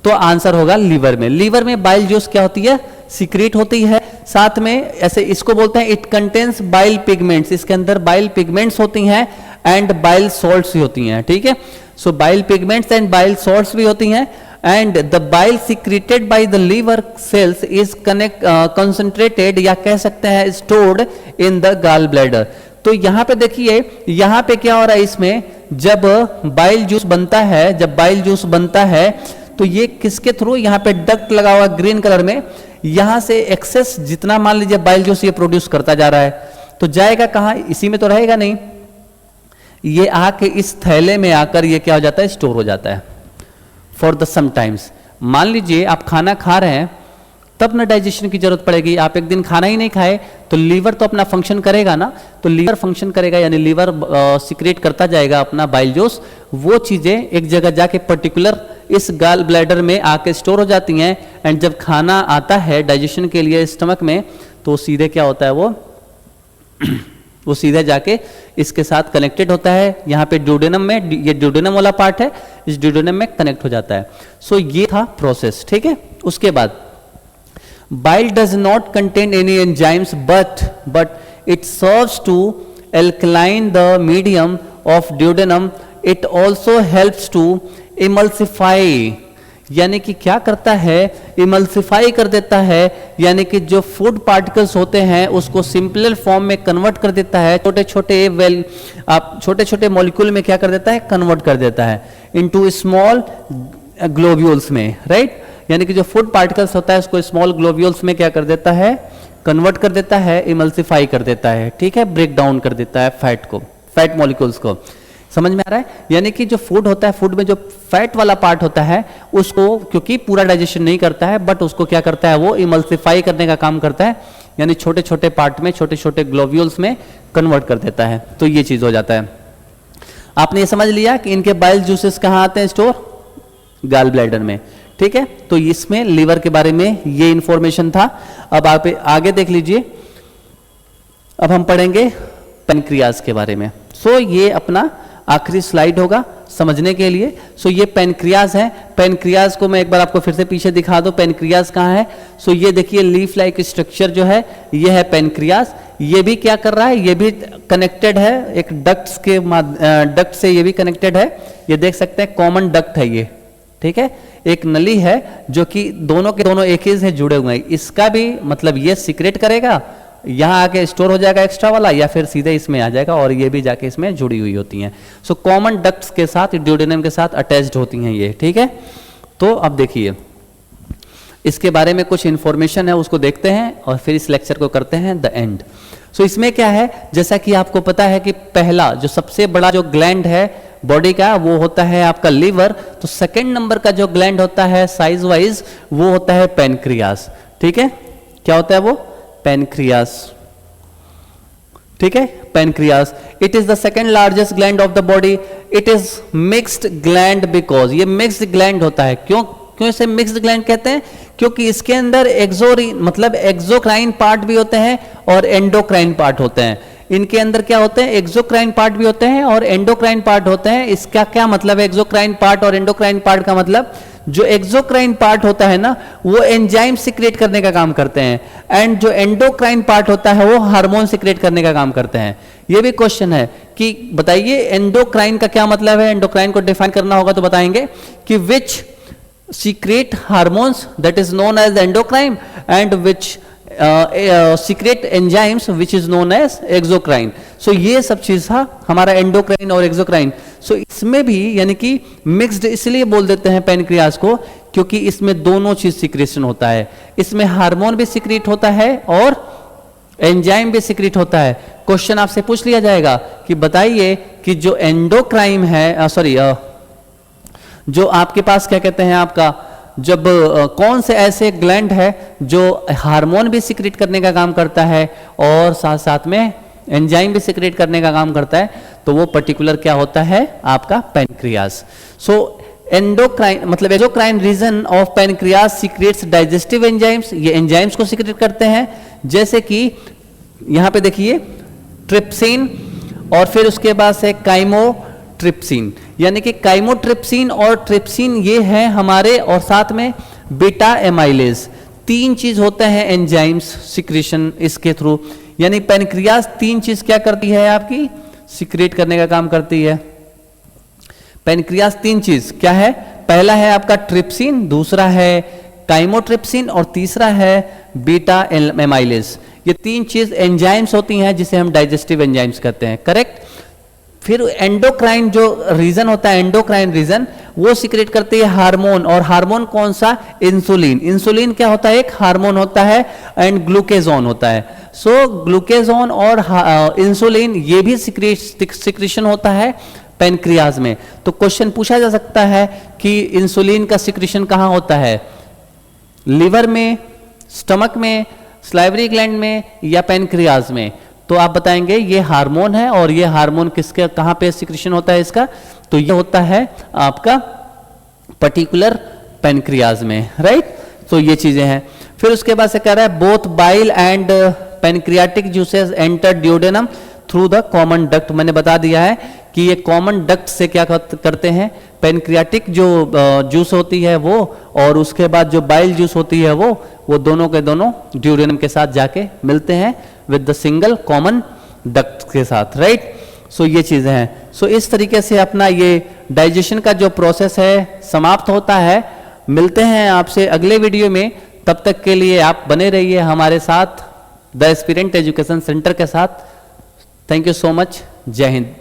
तो आंसर होगा लीवर में। लीवर में बाइल जूस क्या होती है, सीक्रेट होती है। साथ में ऐसे इसको बोलते हैं इट कंटेन्स बाइल पिगमेंट्स, इसके अंदर बाइल पिगमेंट्स होती हैं एंड बाइल सॉल्ट्स भी होती हैं। ठीक है, so bile pigments and bile salts भी होती हैं। And the bile secreted by the liver cells is concentrated, या कह सकते हैं stored in the gall bladder. तो यहां पे देखिए, यहां पे क्या हो रहा है, इसमें जब बाइल जूस बनता है, जब बाइल जूस बनता है तो ये किसके थ्रू, यहाँ पे डक्ट लगा हुआ ग्रीन कलर में, यहां से एक्सेस जितना मान लीजिए बाइल जूस ये प्रोड्यूस करता जा रहा है, तो जाएगा कहां, इसी में तो रहेगा नहीं, ये आके इस थैले में आकर ये क्या हो जाता है, स्टोर हो जाता है फॉर द सम टाइम्स। मान लीजिए आप खाना खा रहे हैं, तब ना डाइजेशन की जरूरत पड़ेगी। आप एक दिन खाना ही नहीं खाए तो लीवर तो अपना फंक्शन करेगा ना, तो लीवर फंक्शन करेगा यानी लीवर सीक्रेट करता जाएगा अपना बाइल जूस। वो चीजें एक जगह जाके पर्टिकुलर इस गॉल ब्लैडर में आके स्टोर हो जाती हैं, एंड जब खाना आता है डाइजेशन के लिए स्टमक में, तो सीधे क्या होता है वो सीधे जाके इसके साथ कनेक्टेड होता है। यहाँ पे ड्यूडेनम में, ये ड्यूडेनम वाला पार्ट है, इस ड्यूडेनम में कनेक्ट हो जाता है। सो ये था प्रोसेस। ठीक है, उसके बाद bile does not contain any enzymes but it serves to alkaline the medium of duodenum. It also helps to emulsify, यानी कि क्या करता है, इमल्सिफाई कर देता है, यानी कि जो फूड पार्टिकल्स होते हैं उसको सिंपलर फॉर्म में कन्वर्ट कर देता है, छोटे छोटे मॉलिक्यूल में क्या कर देता है, कन्वर्ट कर देता है इनटू स्मॉल ग्लोब्यूल्स में, राइट। यानी कि जो फूड पार्टिकल्स होता है उसको स्मॉल ग्लोब्यूल्स में क्या कर देता है, कन्वर्ट कर देता है, इमल्सिफाई कर देता है, ठीक है, ब्रेक डाउन कर देता है फैट को, फैट मॉलिक्यूल्स को। समझ में आ रहा है? यानी कि जो फूड होता है, फूड में जो फैट वाला पार्ट होता है उसको क्योंकि पूरा डाइजेशन नहीं करता है, बट उसको क्या करता है, वो इमल्सिफाई करने का काम करता है, यानी छोटे छोटे पार्ट में, छोटे छोटे ग्लोब्यूल्स में कन्वर्ट कर देता है। तो ये चीज हो जाता है। आपने ये समझ लिया कि इनके बाइल जूसेस कहाँ आते हैं स्टोर, गॉल ब्लैडर में, ठीक है। तो इसमें लीवर के बारे में ये इंफॉर्मेशन था। अब आप आगे देख लीजिए, अब हम पढ़ेंगे पैनक्रियाज के बारे में। सो ये अपना आखिरी स्लाइड होगा समझने के लिए। सो ये पैनक्रियाज है। पैनक्रियाज को मैं एक बार आपको फिर से पीछे दिखा दूं, पैनक्रियाज कहाँ है। सो ये देखिए लीफ लाइक स्ट्रक्चर जो है ये है पैनक्रियाज। ये भी क्या कर रहा है, ये भी कनेक्टेड है एक डक्ट्स के डक्ट से, ये भी कनेक्टेड है। ये देख सकते हैं कॉमन डक्ट है ये, ठीक है, एक नली है जो कि दोनों के दोनों एक ही से जुड़े हुए हैं। इसका भी मतलब ये सीक्रेट करेगा, यहां आके स्टोर हो जाएगा एक्स्ट्रा वाला, या फिर सीधे इसमें आ जाएगा और ये भी जाके इसमें जुड़ी हुई होती हैं। सो कॉमन डक्ट्स के साथ, ड्यूडेनम के साथ अटैच्ड होती हैं ये, ठीक है। तो अब देखिए इसके बारे में कुछ इंफॉर्मेशन है, उसको देखते हैं और फिर इस लेक्चर को करते हैं द एंड। सो इसमें क्या है, जैसा कि आपको पता है कि पहला जो सबसे बड़ा जो ग्लैंड है बॉडी का वो होता है आपका लीवर। तो सेकंड नंबर का जो ग्लैंड होता है साइज वाइज वो होता है पैनक्रियास, ठीक है। क्या होता है वो, पैनक्रियास, ठीक है, pancreas. It is the second largest gland of the body. It is mixed gland because, ये मिक्स्ड ग्लैंड होता है। क्यों इसे मिक्स्ड ग्लैंड कहते हैं, क्योंकि इसके अंदर मतलब एक्सोक्राइन पार्ट भी होते हैं और एंडोक्राइन पार्ट होते हैं। इनके अंदर क्या होते हैं, एक्सोक्राइन पार्ट भी होते हैं और एंडोक्राइन पार्ट होते हैं। इसका क्या मतलब है, एक्सोक्राइन पार्ट और एंडोक्राइन पार्ट का मतलब, जो एक्सोक्राइन पार्ट होता है ना वो एंजाइम सिक्रेट करने का काम करते हैं, एंड जो एंडोक्राइन पार्ट होता है वो हार्मोन सिक्रेट करने का काम करते हैं। ये भी क्वेश्चन है कि बताइए एंडोक्राइन का क्या मतलब है। एंडोक्राइन को डिफाइन करना होगा तो बताएंगे कि विच secrete hormones that is known as endocrine and which secrete enzymes which is known as exocrine. So ये सब चीज था हमारा एंडोक्राइन और एक्सोक्राइन। सो इसमें भी यानी कि मिक्स्ड इसलिए बोल देते हैं पैनक्रियास को क्योंकि इसमें दोनों चीज सिक्रेशन होता है। इसमें हार्मोन भी सिक्रेट होता है और एंजाइम भी सिक्रेट होता है। क्वेश्चन आपसे पूछ लिया जाएगा कि बताइए कि जो एंडोक्राइन है जो आपके पास क्या कहते हैं आपका, जब कौन से ऐसे ग्लैंड है जो हार्मोन भी सिक्रेट करने का काम करता है और साथ साथ में एंजाइम भी सिक्रेट करने का काम करता है, तो वो पर्टिकुलर क्या होता है आपका पैनक्रियास। सो एंडोक्राइन मतलब exocrine region of pancreas secretes digestive enzymes. ये एंजाइम्स को सिक्रेट करते हैं, जैसे कि यहां पे देखिए ट्रिप्सिन और फिर उसके बाद से काइमोट्रिप्सिन, यानी कि काइमोट्रिप्सिन और ट्रिप्सिन ये है हमारे, और साथ में बीटा एमाइलेज। तीन चीज होते हैं एंजाइम्स सिक्रेशन इसके थ्रू, यानी पैनक्रियास तीन चीज क्या करती है आपकी, सिक्रेट करने का काम करती है। पैनक्रियास तीन चीज क्या है, पहला है आपका ट्रिप्सिन, दूसरा है काइमोट्रिप्सिन और तीसरा है बीटा एमाइलेज। ये तीन चीज एंजाइम्स होती हैं जिसे हम डाइजेस्टिव एंजाइम्स कहते हैं, करेक्ट। फिर एंडोक्राइन जो रीजन होता है, एंडोक्राइन रीजन वो सिक्रेट करती है हार्मोन, और हार्मोन कौन सा, इंसुलिन। इंसुलिन क्या होता है, एक हार्मोन होता है, एंड ग्लूकेजॉन होता है। सो ग्लूकेजॉन और इंसुलिन ये भी सिक्रेशन होता है पैनक्रियाज में। तो क्वेश्चन पूछा जा सकता है कि इंसुलिन का सिक्रेशन कहां होता है, लिवर में, स्टमक में, सलाइवरी ग्लैंड में या पैनक्रियाज में। तो आप बताएंगे ये हार्मोन है, और ये हार्मोन किसके कहां पे सिक्रेशन होता है इसका, तो ये होता है आपका पर्टिकुलर पैनक्रियाज में, राइट। तो ये चीजें हैं। फिर उसके बाद से कह रहा है both bile and pancreatic juices enter duodenum through the common duct. मैंने बता दिया है कि ये कॉमन डक्ट से क्या करते हैं, पैनक्रियाटिक जो जूस होती है वो, और उसके बाद जो बाइल जूस होती है वो दोनों के दोनों ड्यूडेनम के साथ जाके मिलते हैं with the single common duct के साथ, राइट। सो ये चीजें हैं। सो इस तरीके से अपना ये डाइजेशन का जो प्रोसेस है समाप्त होता है। मिलते हैं आपसे अगले वीडियो में, तब तक के लिए आप बने रहिए हमारे साथ द एस्पिरेंट एजुकेशन सेंटर के साथ। Thank you so much. जय हिंद।